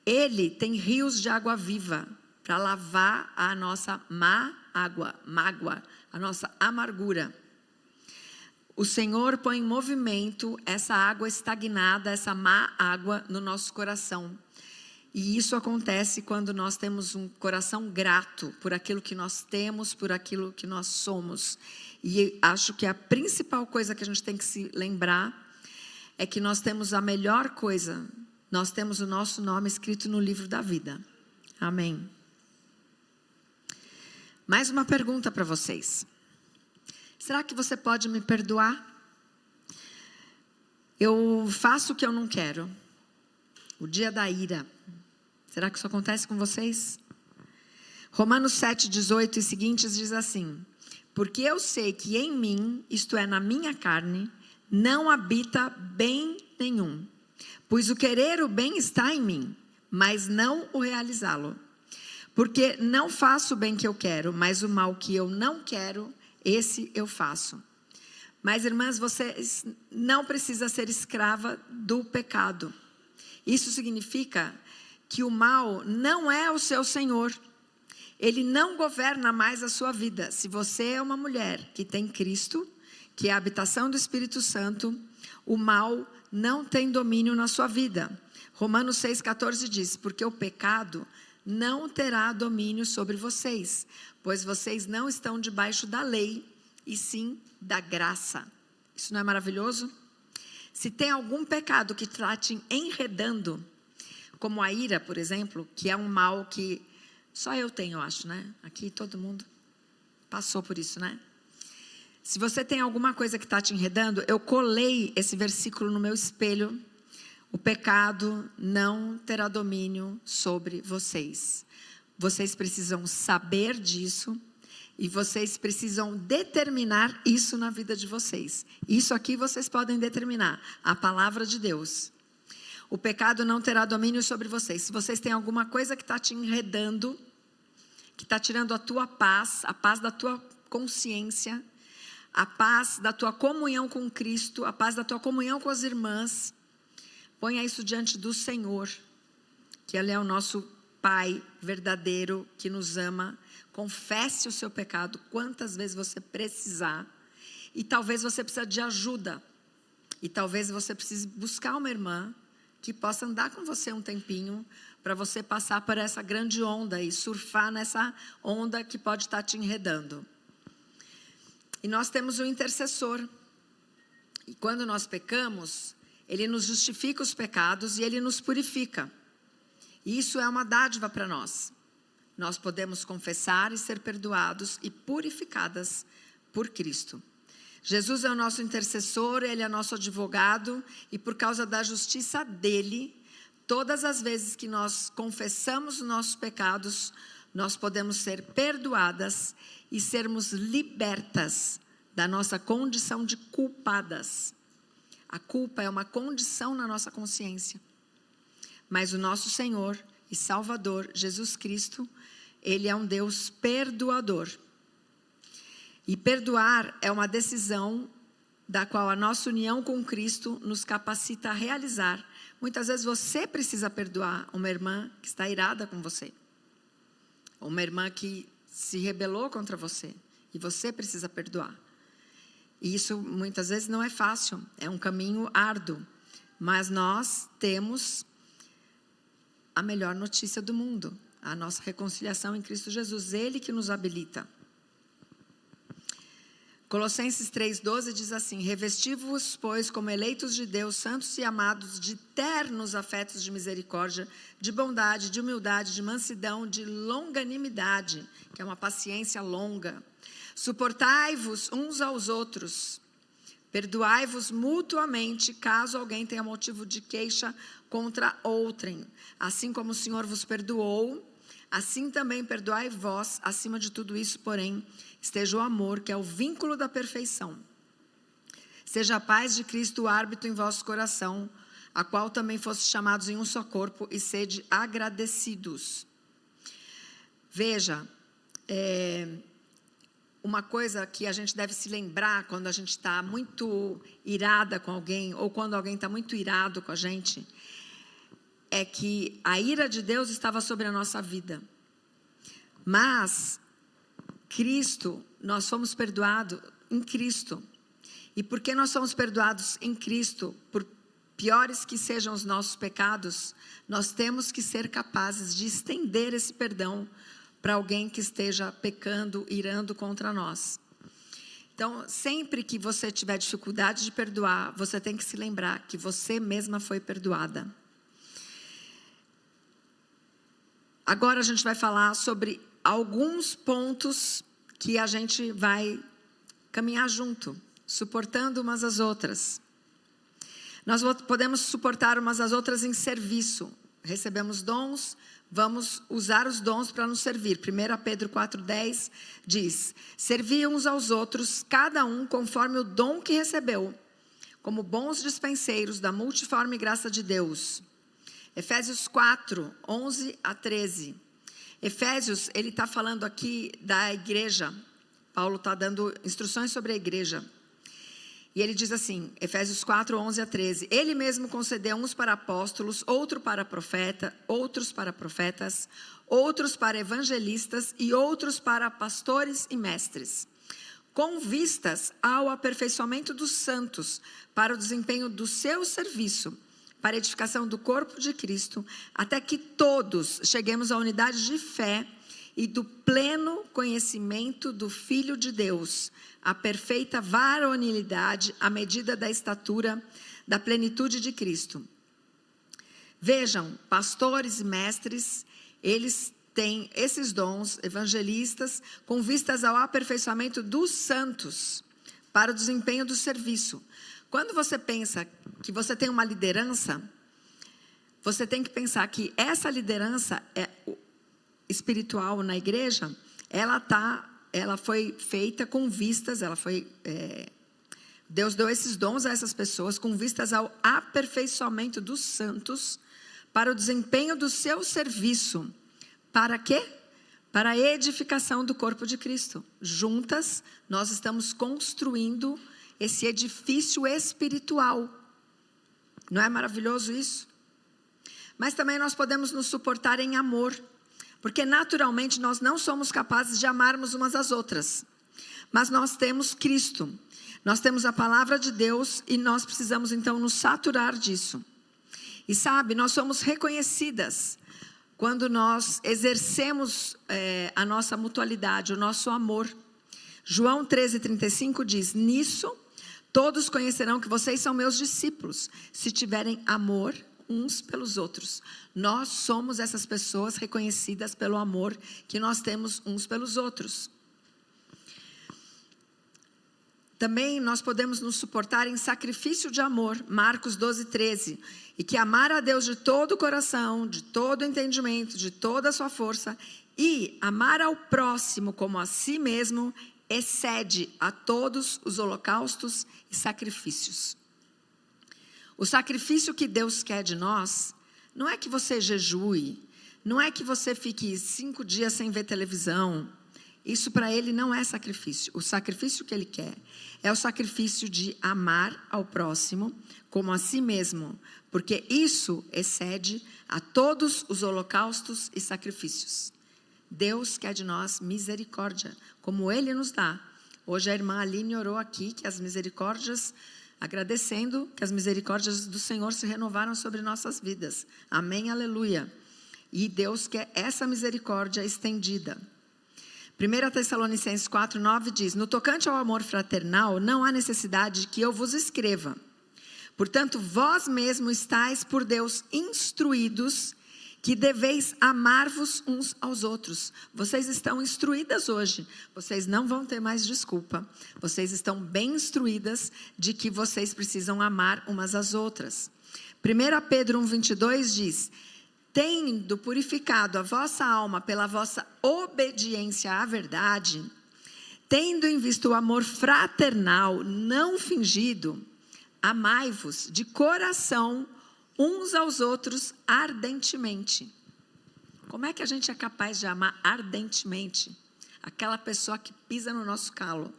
Ele tem rios de água viva para lavar a nossa mágoa, a nossa amargura. O Senhor põe em movimento essa água estagnada, essa má água no nosso coração. E isso acontece quando nós temos um coração grato por aquilo que nós temos, por aquilo que nós somos. E acho que a principal coisa que a gente tem que se lembrar é que nós temos a melhor coisa. Nós temos o nosso nome escrito no livro da vida. Amém. Mais uma pergunta para vocês. Será que você pode me perdoar? Eu faço o que eu não quero. O dia da ira. Será que isso acontece com vocês? Romanos 7,18 e seguintes diz assim: porque eu sei que em mim, isto é, na minha carne, não habita bem nenhum. Pois o querer o bem está em mim, mas não o realizá-lo. Porque não faço o bem que eu quero, mas o mal que eu não quero, esse eu faço. Mas, irmãs, você não precisa ser escrava do pecado. Isso significa que o mal não é o seu senhor. Ele não governa mais a sua vida. Se você é uma mulher que tem Cristo, que é a habitação do Espírito Santo, o mal não tem domínio na sua vida. Romanos 6,14 diz: porque o pecado não terá domínio sobre vocês, pois vocês não estão debaixo da lei, e sim da graça. Isso não é maravilhoso? Se tem algum pecado que está te enredando, como a ira, por exemplo, que é um mal que só eu tenho, eu acho, né? Aqui todo mundo passou por isso, né? Se você tem alguma coisa que está te enredando, eu colei esse versículo no meu espelho. O pecado não terá domínio sobre vocês. Vocês precisam saber disso e vocês precisam determinar isso na vida de vocês. Isso aqui vocês podem determinar, a palavra de Deus. O pecado não terá domínio sobre vocês. Se vocês têm alguma coisa que está te enredando, que está tirando a tua paz, a paz da tua consciência, a paz da tua comunhão com Cristo, a paz da tua comunhão com as irmãs, ponha isso diante do Senhor, que Ele é o nosso Pai verdadeiro, que nos ama. Confesse o seu pecado quantas vezes você precisar. E talvez você precise de ajuda. E talvez você precise buscar uma irmã que possa andar com você um tempinho, para você passar por essa grande onda e surfar nessa onda que pode estar te enredando. E nós temos um intercessor. E quando nós pecamos, Ele nos justifica os pecados e Ele nos purifica. E isso é uma dádiva para nós. Nós podemos confessar e ser perdoados e purificadas por Cristo. Jesus é o nosso intercessor, Ele é nosso advogado, e por causa da justiça dEle, todas as vezes que nós confessamos os nossos pecados, nós podemos ser perdoadas e sermos libertas da nossa condição de culpadas. A culpa é uma condição na nossa consciência. Mas o nosso Senhor e Salvador, Jesus Cristo, Ele é um Deus perdoador. E perdoar é uma decisão da qual a nossa união com Cristo nos capacita a realizar, Muitas vezes você precisa perdoar uma irmã que está irada com você. Ou uma irmã que se rebelou contra você. E você precisa perdoar. E isso muitas vezes não é fácil. É um caminho árduo. Mas nós temos a melhor notícia do mundo. A nossa reconciliação em Cristo Jesus. Ele que nos habilita. Colossenses 3,12 diz assim: revesti-vos, pois, como eleitos de Deus, santos e amados, de ternos afetos de misericórdia, de bondade, de humildade, de mansidão, de longanimidade, que é uma paciência longa. Suportai-vos uns aos outros, perdoai-vos mutuamente, caso alguém tenha motivo de queixa contra outrem. Assim como o Senhor vos perdoou, assim também perdoai vós. Acima de tudo isso, porém, esteja o amor, que é o vínculo da perfeição. Seja a paz de Cristo o árbitro em vosso coração, a qual também fostes chamados em um só corpo, e sede agradecidos. Veja, uma coisa que a gente deve se lembrar quando a gente está muito irada com alguém, ou quando alguém está muito irado com a gente, é que a ira de Deus estava sobre a nossa vida. Mas Cristo, nós fomos perdoados em Cristo. E porque nós somos perdoados em Cristo, por piores que sejam os nossos pecados, nós temos que ser capazes de estender esse perdão para alguém que esteja pecando, irando contra nós. Então, sempre que você tiver dificuldade de perdoar, você tem que se lembrar que você mesma foi perdoada. Agora a gente vai falar sobre alguns pontos que a gente vai caminhar junto, suportando umas às outras. Nós podemos suportar umas às outras em serviço. Recebemos dons, vamos usar os dons para nos servir. 1 Pedro 4,10 diz: servi uns aos outros, cada um conforme o dom que recebeu, como bons dispenseiros da multiforme graça de Deus. Efésios 4, 11 a 13. Efésios, ele está falando aqui da igreja. Paulo está dando instruções sobre a igreja. E ele diz assim, Efésios 4, 11 a 13. Ele mesmo concedeu uns para apóstolos, outros para profetas, outros para evangelistas e outros para pastores e mestres, com vistas ao aperfeiçoamento dos santos, para o desempenho do seu serviço, para a edificação do corpo de Cristo, até que todos cheguemos à unidade de fé e do pleno conhecimento do Filho de Deus, a perfeita varonilidade, à medida da estatura da plenitude de Cristo. Vejam, pastores e mestres, eles têm esses dons, evangelistas, com vistas ao aperfeiçoamento dos santos, para o desempenho do serviço. Quando você pensa que você tem uma liderança, você tem que pensar que essa liderança espiritual na igreja, ela foi feita com vistas, Deus deu esses dons a essas pessoas com vistas ao aperfeiçoamento dos santos, para o desempenho do seu serviço. Para quê? Para a edificação do corpo de Cristo. Juntas, nós estamos construindo esse edifício espiritual. Não é maravilhoso isso? Mas também nós podemos nos suportar em amor, porque naturalmente nós não somos capazes de amarmos umas às outras. Mas nós temos Cristo, nós temos a palavra de Deus e nós precisamos então nos saturar disso. E sabe, nós somos reconhecidas quando nós exercemos a nossa mutualidade, o nosso amor. João 13,35 diz: nisso todos conhecerão que vocês são meus discípulos, se tiverem amor uns pelos outros. Nós somos essas pessoas reconhecidas pelo amor que nós temos uns pelos outros. Também nós podemos nos suportar em sacrifício de amor, Marcos 12:13. E que amar a Deus de todo o coração, de todo o entendimento, de toda a sua força, e amar ao próximo como a si mesmo, excede a todos os holocaustos e sacrifícios. O sacrifício que Deus quer de nós, não é que você jejue, não é que você fique 5 dias sem ver televisão, Isso para ele não é sacrifício. O sacrifício que ele quer é o sacrifício de amar ao próximo como a si mesmo, porque isso excede a todos os holocaustos e sacrifícios. Deus quer de nós misericórdia, como Ele nos dá. Hoje a irmã Aline orou aqui que as misericórdias, agradecendo que as misericórdias do Senhor se renovaram sobre nossas vidas. Amém, aleluia. E Deus quer essa misericórdia estendida. 1 Tessalonicenses 4:9 diz: no tocante ao amor fraternal, não há necessidade de que eu vos escreva. Portanto, vós mesmos estáis por Deus instruídos que deveis amar-vos uns aos outros. Vocês estão instruídas hoje. Vocês não vão ter mais desculpa. Vocês estão bem instruídas de que vocês precisam amar umas às outras. 1 Pedro 1:22 diz: tendo purificado a vossa alma pela vossa obediência à verdade, tendo em vista o amor fraternal não fingido, amai-vos de coração uns aos outros ardentemente. Como é que a gente é capaz de amar ardentemente aquela pessoa que pisa no nosso calo?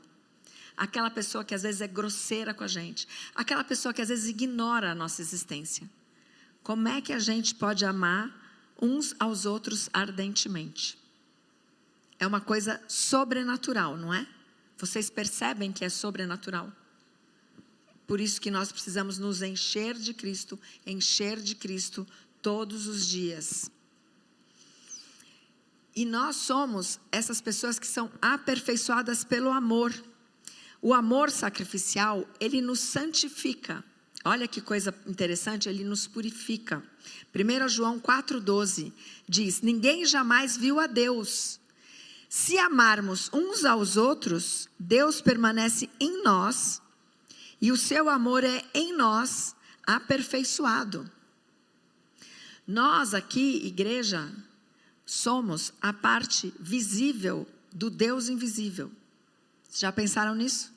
Aquela pessoa que às vezes é grosseira com a gente? Aquela pessoa que às vezes ignora a nossa existência? Como é que a gente pode amar uns aos outros ardentemente? É uma coisa sobrenatural, não é? Vocês percebem que é sobrenatural? Por isso que nós precisamos nos encher de Cristo todos os dias. E nós somos essas pessoas que são aperfeiçoadas pelo amor. O amor sacrificial, ele nos santifica. Olha que coisa interessante, ele nos purifica. 1 João 4:12 diz: ninguém jamais viu a Deus. Se amarmos uns aos outros, Deus permanece em nós, e o seu amor é em nós aperfeiçoado. Nós aqui, igreja, somos a parte visível do Deus invisível. Já pensaram nisso?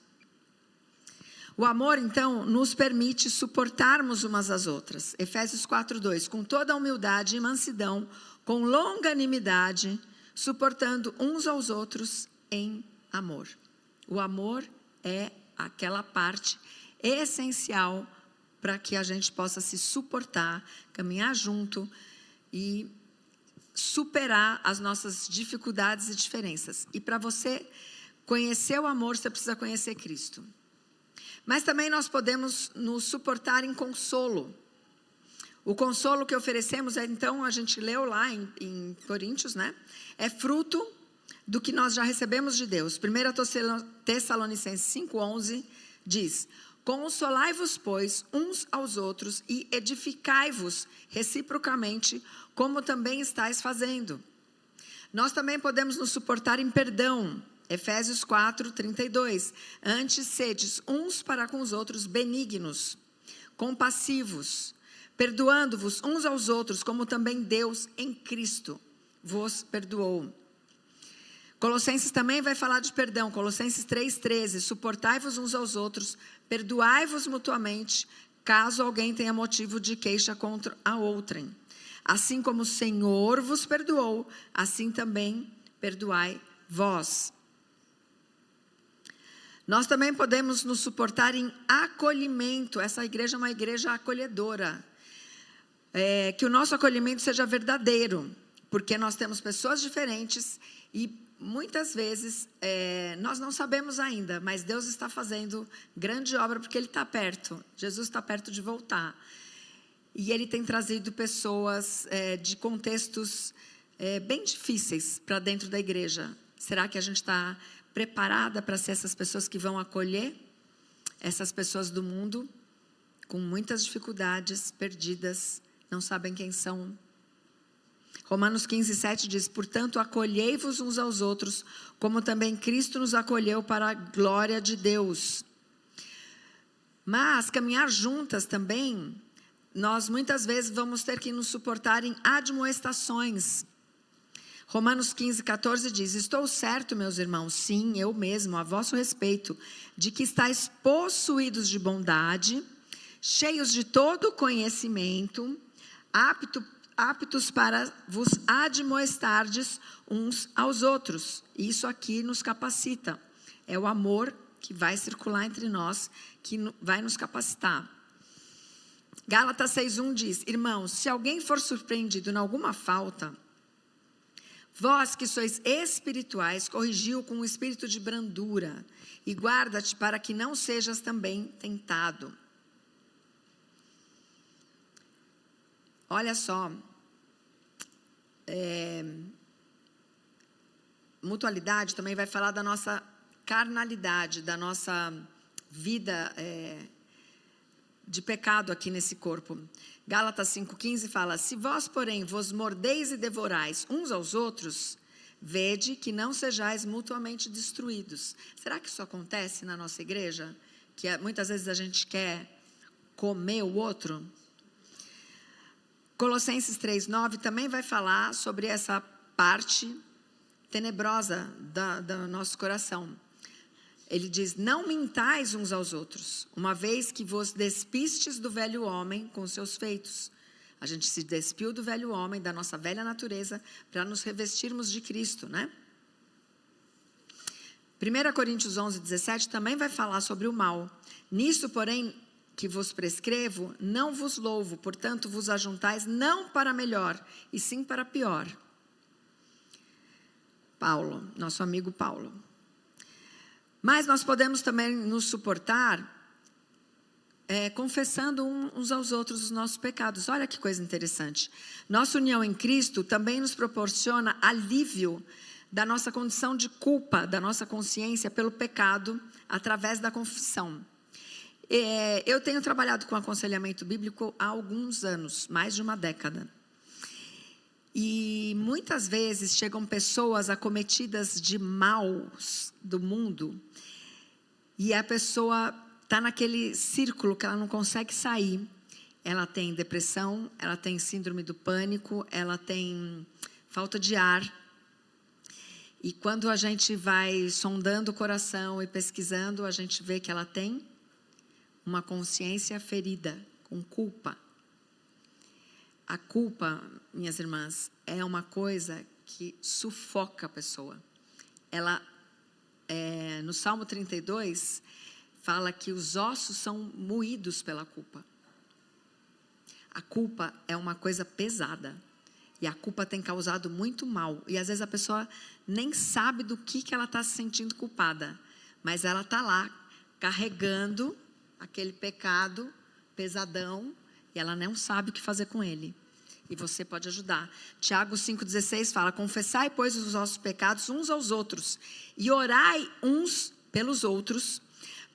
O amor, então, nos permite suportarmos umas às outras. Efésios 4:2, com toda a humildade e mansidão, com longanimidade, suportando uns aos outros em amor. O amor é aquela parte essencial para que a gente possa se suportar, caminhar junto e superar as nossas dificuldades e diferenças. E para você conhecer o amor, você precisa conhecer Cristo. Mas também nós podemos nos suportar em consolo. O consolo que oferecemos, então, a gente leu lá em Coríntios, né? É fruto do que nós já recebemos de Deus. 1 Tessalonicenses 5:11 diz: consolai-vos, pois, uns aos outros e edificai-vos reciprocamente, como também estáis fazendo. Nós também podemos nos suportar em perdão. Efésios 4:32, antes sedes uns para com os outros benignos, compassivos, perdoando-vos uns aos outros, como também Deus em Cristo vos perdoou. Colossenses também vai falar de perdão, Colossenses 3:13, suportai-vos uns aos outros, perdoai-vos mutuamente, caso alguém tenha motivo de queixa contra a outrem. Assim como o Senhor vos perdoou, assim também perdoai vós. Nós também podemos nos suportar em acolhimento. Essa igreja é uma igreja acolhedora. Que o nosso acolhimento seja verdadeiro, porque nós temos pessoas diferentes e muitas vezes nós não sabemos ainda, mas Deus está fazendo grande obra porque Ele está perto. Jesus está perto de voltar. E Ele tem trazido pessoas de contextos bem difíceis para dentro da igreja. Será que a gente está preparada para ser essas pessoas que vão acolher essas pessoas do mundo com muitas dificuldades, perdidas, não sabem quem são? Romanos 15:7 diz: portanto, acolhei-vos uns aos outros, como também Cristo nos acolheu para a glória de Deus. Mas caminhar juntas também, nós muitas vezes vamos ter que nos suportar em admoestações. Romanos 15:14 diz: estou certo, meus irmãos, sim, eu mesmo, a vosso respeito, de que estáis possuídos de bondade, cheios de todo conhecimento, aptos para vos admoestardes uns aos outros. Isso aqui nos capacita. É o amor que vai circular entre nós, que vai nos capacitar. Gálatas 6:1 diz: irmãos, se alguém for surpreendido em alguma falta, vós que sois espirituais, corrigiu com um espírito de brandura, e guarda-te para que não sejas também tentado. Olha só, mutualidade também vai falar da nossa carnalidade, da nossa vida de pecado aqui nesse corpo. Gálatas 5:15 fala: se vós, porém, vos mordeis e devorais uns aos outros, vede que não sejais mutuamente destruídos. Será que isso acontece na nossa igreja? Que muitas vezes a gente quer comer o outro? Colossenses 3:9 também vai falar sobre essa parte tenebrosa do nosso coração. Ele diz: não mintais uns aos outros, uma vez que vos despistes do velho homem com seus feitos. A gente se despiu do velho homem, da nossa velha natureza, para nos revestirmos de Cristo, né? 1 Coríntios 11:17 também vai falar sobre o mal. Nisso, porém, que vos prescrevo, não vos louvo, portanto vos ajuntais não para melhor, e sim para pior. Paulo, nosso amigo Paulo. Mas nós podemos também nos suportar confessando uns aos outros os nossos pecados. Olha que coisa interessante. Nossa união em Cristo também nos proporciona alívio da nossa condição de culpa, da nossa consciência pelo pecado, através da confissão. Eu tenho trabalhado com aconselhamento bíblico há alguns anos, mais de uma década. E muitas vezes chegam pessoas acometidas de maus do mundo, e a pessoa está naquele círculo que ela não consegue sair. Ela tem depressão, ela tem síndrome do pânico, ela tem falta de ar. E quando a gente vai sondando o coração e pesquisando, a gente vê que ela tem uma consciência ferida, com culpa. A culpa, minhas irmãs, é uma coisa que sufoca a pessoa. Ela, no Salmo 32, fala que os ossos são moídos pela culpa. A culpa é uma coisa pesada. E a culpa tem causado muito mal. E às vezes a pessoa nem sabe do que ela está se sentindo culpada. Mas ela está lá, carregando aquele pecado pesadão, e ela não sabe o que fazer com ele. E você pode ajudar. Tiago 5,16 fala: confessai, pois, os vossos pecados uns aos outros, e orai uns pelos outros,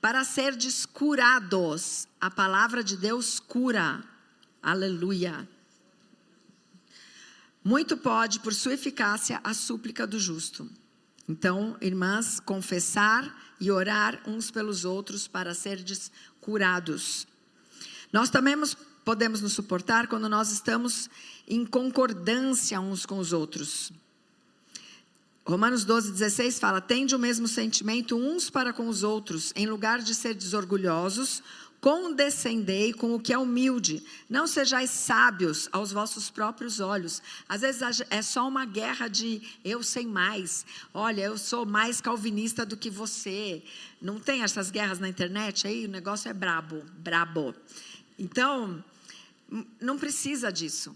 para serdes curados. A palavra de Deus cura. Aleluia. Muito pode, por sua eficácia, a súplica do justo. Então, irmãs, confessar e orar uns pelos outros para serdes curados. Nós também podemos nos suportar quando nós estamos em concordância uns com os outros. Romanos 12:16 fala: tende o mesmo sentimento uns para com os outros, em lugar de ser orgulhosos, condescendei com o que é humilde, não sejais sábios aos vossos próprios olhos. Às vezes é só uma guerra de eu sei mais, olha, eu sou mais calvinista do que você. Não tem essas guerras na internet aí? O negócio é brabo. Então, não precisa disso,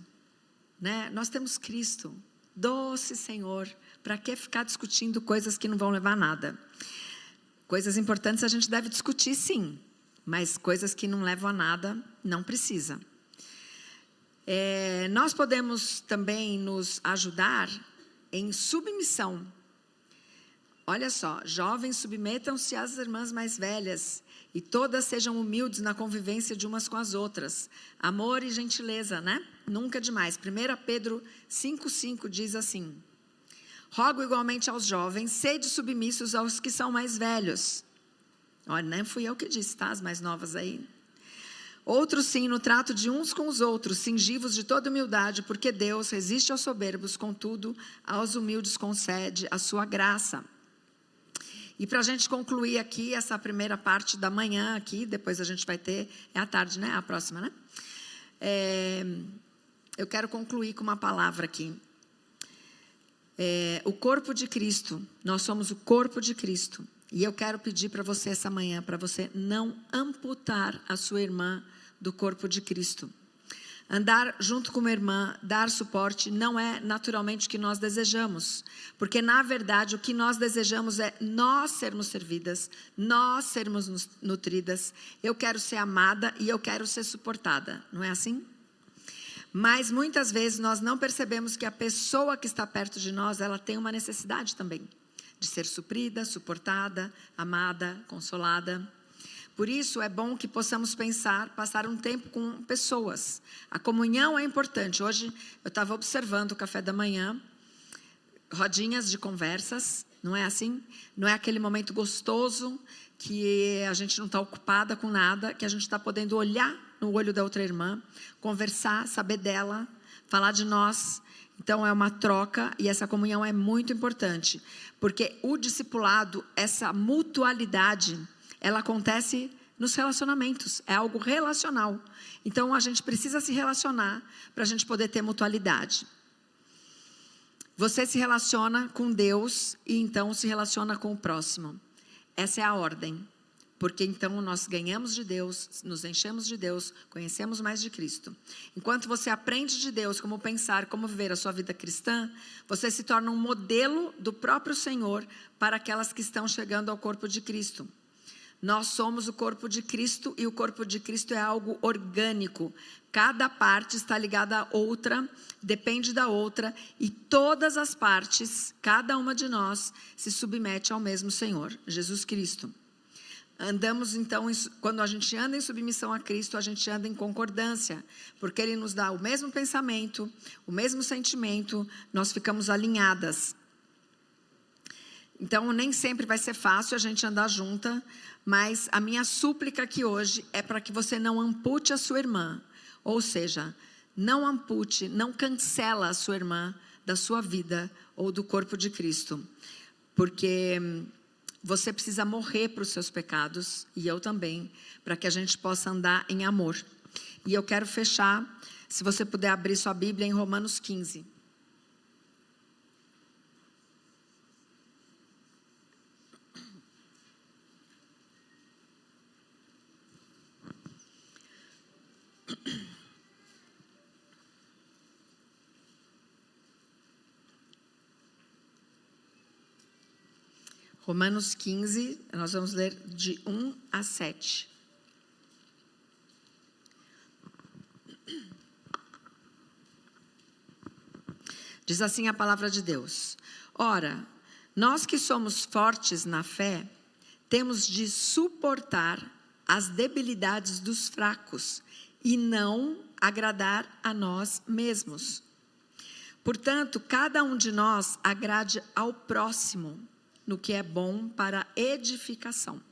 né? Nós temos Cristo, doce Senhor. Para que ficar discutindo coisas que não vão levar a nada? Coisas importantes a gente deve discutir, sim. Mas coisas que não levam a nada, não precisa. Nós podemos também nos ajudar em submissão. Olha só, jovens, submetam-se às irmãs mais velhas, e todas sejam humildes na convivência de umas com as outras. Amor e gentileza, né? Nunca demais. 1 Pedro 5,5 diz assim: rogo igualmente aos jovens, sede submissos aos que são mais velhos. Olha, não fui eu que disse, tá? As mais novas aí. Outros sim, no trato de uns com os outros, cingivos de toda humildade, porque Deus resiste aos soberbos, contudo, aos humildes concede a sua graça. E para a gente concluir aqui, essa primeira parte da manhã aqui, depois a gente vai ter, é à tarde, né? A próxima, né? eu quero concluir com uma palavra aqui. O corpo de Cristo, nós somos o corpo de Cristo. E eu quero pedir para você essa manhã, para você não amputar a sua irmã do corpo de Cristo. Andar junto com uma irmã, dar suporte, não é naturalmente o que nós desejamos. Porque, na verdade, o que nós desejamos é nós sermos servidas, nós sermos nutridas. Eu quero ser amada e eu quero ser suportada. Não é assim? Mas, muitas vezes, nós não percebemos que a pessoa que está perto de nós, ela tem uma necessidade também. De ser suprida, suportada, amada, consolada. Por isso, é bom que possamos passar um tempo com pessoas. A comunhão é importante. Hoje, eu estava observando o café da manhã, rodinhas de conversas, não é assim? Não é aquele momento gostoso que a gente não está ocupada com nada, que a gente está podendo olhar no olho da outra irmã, conversar, saber dela, falar de nós. Então, é uma troca e essa comunhão é muito importante. Porque o discipulado, essa mutualidade, ela acontece nos relacionamentos, é algo relacional. Então, a gente precisa se relacionar para a gente poder ter mutualidade. Você se relaciona com Deus e então se relaciona com o próximo. Essa é a ordem. Porque então nós ganhamos de Deus, nos enchemos de Deus, conhecemos mais de Cristo. Enquanto você aprende de Deus como pensar, como viver a sua vida cristã, você se torna um modelo do próprio Senhor para aquelas que estão chegando ao corpo de Cristo. Nós somos o corpo de Cristo e o corpo de Cristo é algo orgânico. Cada parte está ligada à outra, depende da outra e todas as partes, cada uma de nós, se submete ao mesmo Senhor, Jesus Cristo. Andamos então, quando a gente anda em submissão a Cristo, a gente anda em concordância, porque Ele nos dá o mesmo pensamento, o mesmo sentimento, nós ficamos alinhadas. Então, nem sempre vai ser fácil a gente andar junta, mas a minha súplica aqui hoje é para que você não ampute a sua irmã. Ou seja, não ampute, não cancela a sua irmã da sua vida ou do corpo de Cristo. Porque você precisa morrer para os seus pecados, e eu também, para que a gente possa andar em amor. E eu quero fechar, se você puder abrir sua Bíblia em Romanos 15. Romanos 15, nós vamos ler de 1 a 7. Diz assim a palavra de Deus: Ora, nós que somos fortes na fé, temos de suportar as debilidades dos fracos e não agradar a nós mesmos. Portanto, cada um de nós agrade ao próximo no que é bom para edificação.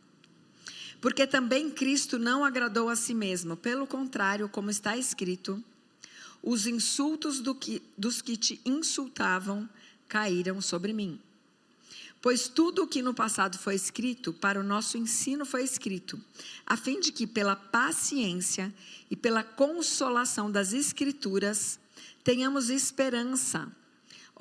Porque também Cristo não agradou a si mesmo, pelo contrário, como está escrito, os insultos dos que te insultavam caíram sobre mim. Pois tudo o que no passado foi escrito, para o nosso ensino foi escrito, a fim de que pela paciência e pela consolação das Escrituras, tenhamos esperança.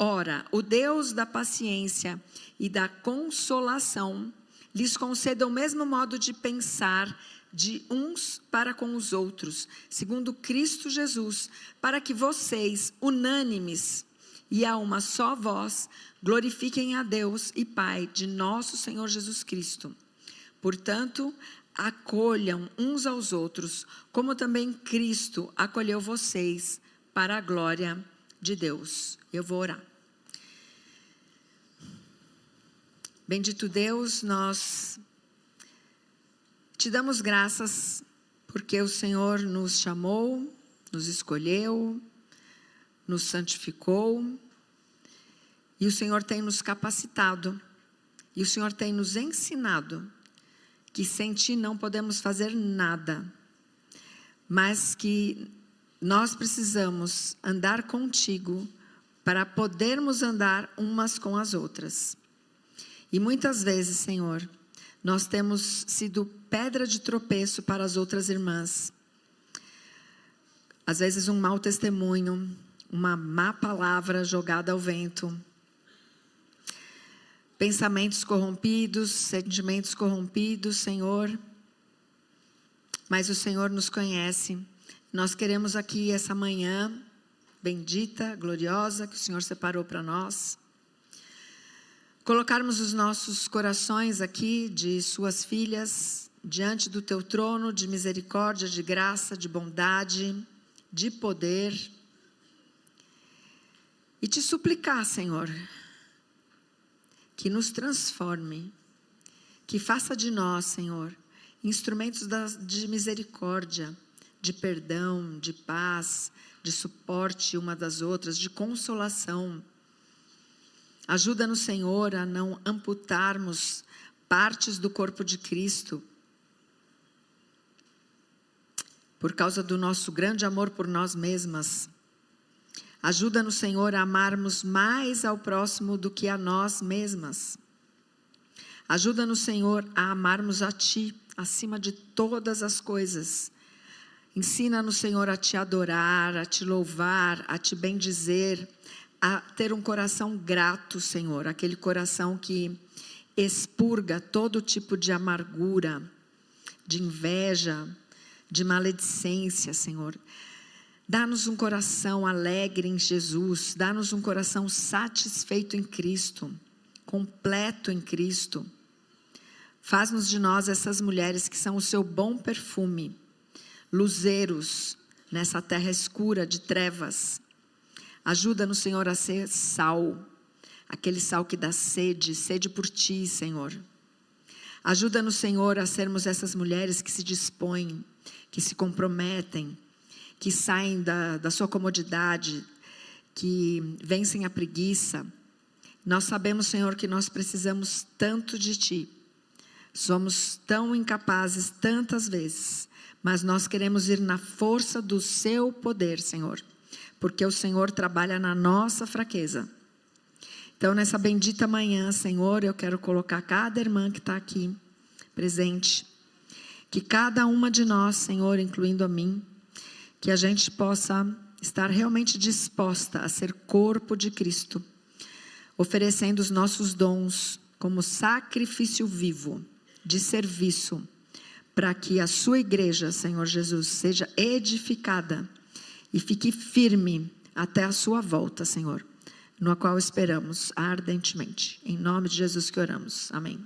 Ora, o Deus da paciência e da consolação lhes conceda o mesmo modo de pensar de uns para com os outros, segundo Cristo Jesus, para que vocês, unânimes e a uma só voz, glorifiquem a Deus e Pai de nosso Senhor Jesus Cristo. Portanto, acolham uns aos outros, como também Cristo acolheu vocês para a glória de Deus. Eu vou orar. Bendito Deus, nós te damos graças porque o Senhor nos chamou, nos escolheu, nos santificou e o Senhor tem nos capacitado e o Senhor tem nos ensinado que sem Ti não podemos fazer nada, mas que nós precisamos andar contigo para podermos andar umas com as outras. E muitas vezes, Senhor, nós temos sido pedra de tropeço para as outras irmãs. às vezes um mau testemunho, uma má palavra jogada ao vento, pensamentos corrompidos, sentimentos corrompidos, Senhor. Mas o Senhor nos conhece. Nós queremos aqui essa manhã bendita, gloriosa, que o Senhor separou para nós, colocarmos os nossos corações aqui de suas filhas diante do teu trono de misericórdia, de graça, de bondade, de poder, e te suplicar, Senhor, que nos transforme, que faça de nós, Senhor, instrumentos de misericórdia, de perdão, de paz, de suporte uma das outras, de consolação. Ajuda-nos, Senhor, a não amputarmos partes do corpo de Cristo, por causa do nosso grande amor por nós mesmas. Ajuda-nos, Senhor, a amarmos mais ao próximo do que a nós mesmas. Ajuda-nos, Senhor, a amarmos a Ti, acima de todas as coisas. Ensina-nos, Senhor, a Te adorar, a Te louvar, a Te bendizer, a ter um coração grato, Senhor, aquele coração que expurga todo tipo de amargura, de inveja, de maledicência, Senhor. Dá-nos um coração alegre em Jesus, dá-nos um coração satisfeito em Cristo, completo em Cristo. Faz-nos de nós essas mulheres que são o seu bom perfume, luzeiros nessa terra escura de trevas. Ajuda-nos, Senhor, a ser sal, aquele sal que dá sede, sede por Ti, Senhor. Ajuda-nos, Senhor, a sermos essas mulheres que se dispõem, que se comprometem, que saem da sua comodidade, que vencem a preguiça. Nós sabemos, Senhor, que nós precisamos tanto de Ti. Somos tão incapazes tantas vezes, mas nós queremos ir na força do Seu poder, Senhor, porque o Senhor trabalha na nossa fraqueza. Então, nessa bendita manhã, Senhor, eu quero colocar cada irmã que está aqui presente, que cada uma de nós, Senhor, incluindo a mim, que a gente possa estar realmente disposta a ser corpo de Cristo, oferecendo os nossos dons como sacrifício vivo, de serviço, para que a sua igreja, Senhor Jesus, seja edificada e fique firme até a sua volta, Senhor, no qual esperamos ardentemente. Em nome de Jesus que oramos. Amém.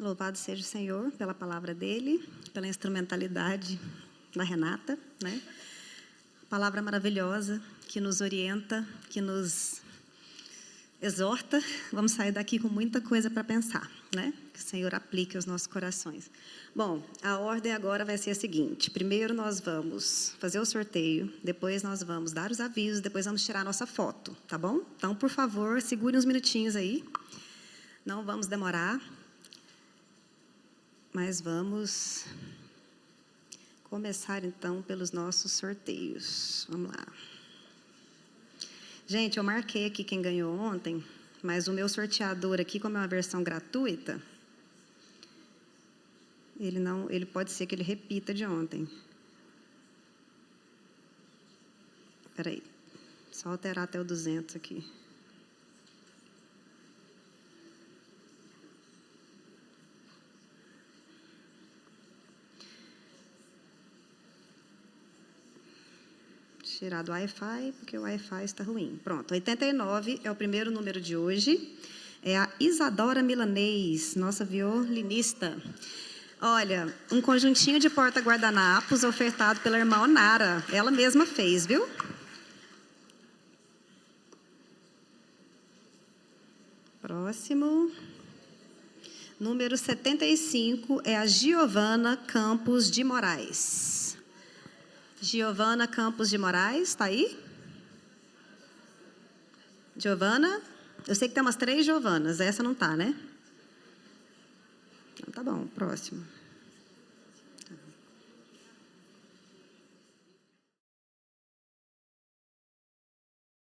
Louvado seja o Senhor pela palavra dele, pela instrumentalidade da Renata, né? Palavra maravilhosa que nos orienta, que nos exorta. Vamos sair daqui com muita coisa para pensar, né? Que o Senhor aplique aos nossos corações. Bom, a ordem agora vai ser a seguinte: primeiro nós vamos fazer o sorteio, depois nós vamos dar os avisos, depois vamos tirar a nossa foto, tá bom? Então, por favor, segurem uns minutinhos aí. Não vamos demorar. Mas vamos começar então pelos nossos sorteios. Vamos lá. Gente, eu marquei aqui quem ganhou ontem, mas o meu sorteador aqui, como é uma versão gratuita, ele pode ser que ele repita de ontem. Espera aí. Só alterar até o 200 aqui. Tirar do Wi-Fi, porque o Wi-Fi está ruim. Pronto, 89 é o primeiro número de hoje. É a Isadora Milanês, nossa violinista. Olha, um conjuntinho de porta-guardanapos ofertado pela irmã Onara. Ela mesma fez, viu? Próximo. Número 75 é a Giovana Campos de Moraes. Giovana Campos de Moraes, está aí? Giovana? Eu sei que tem umas 3 Giovanas, essa não está, né? Então, tá bom, próximo.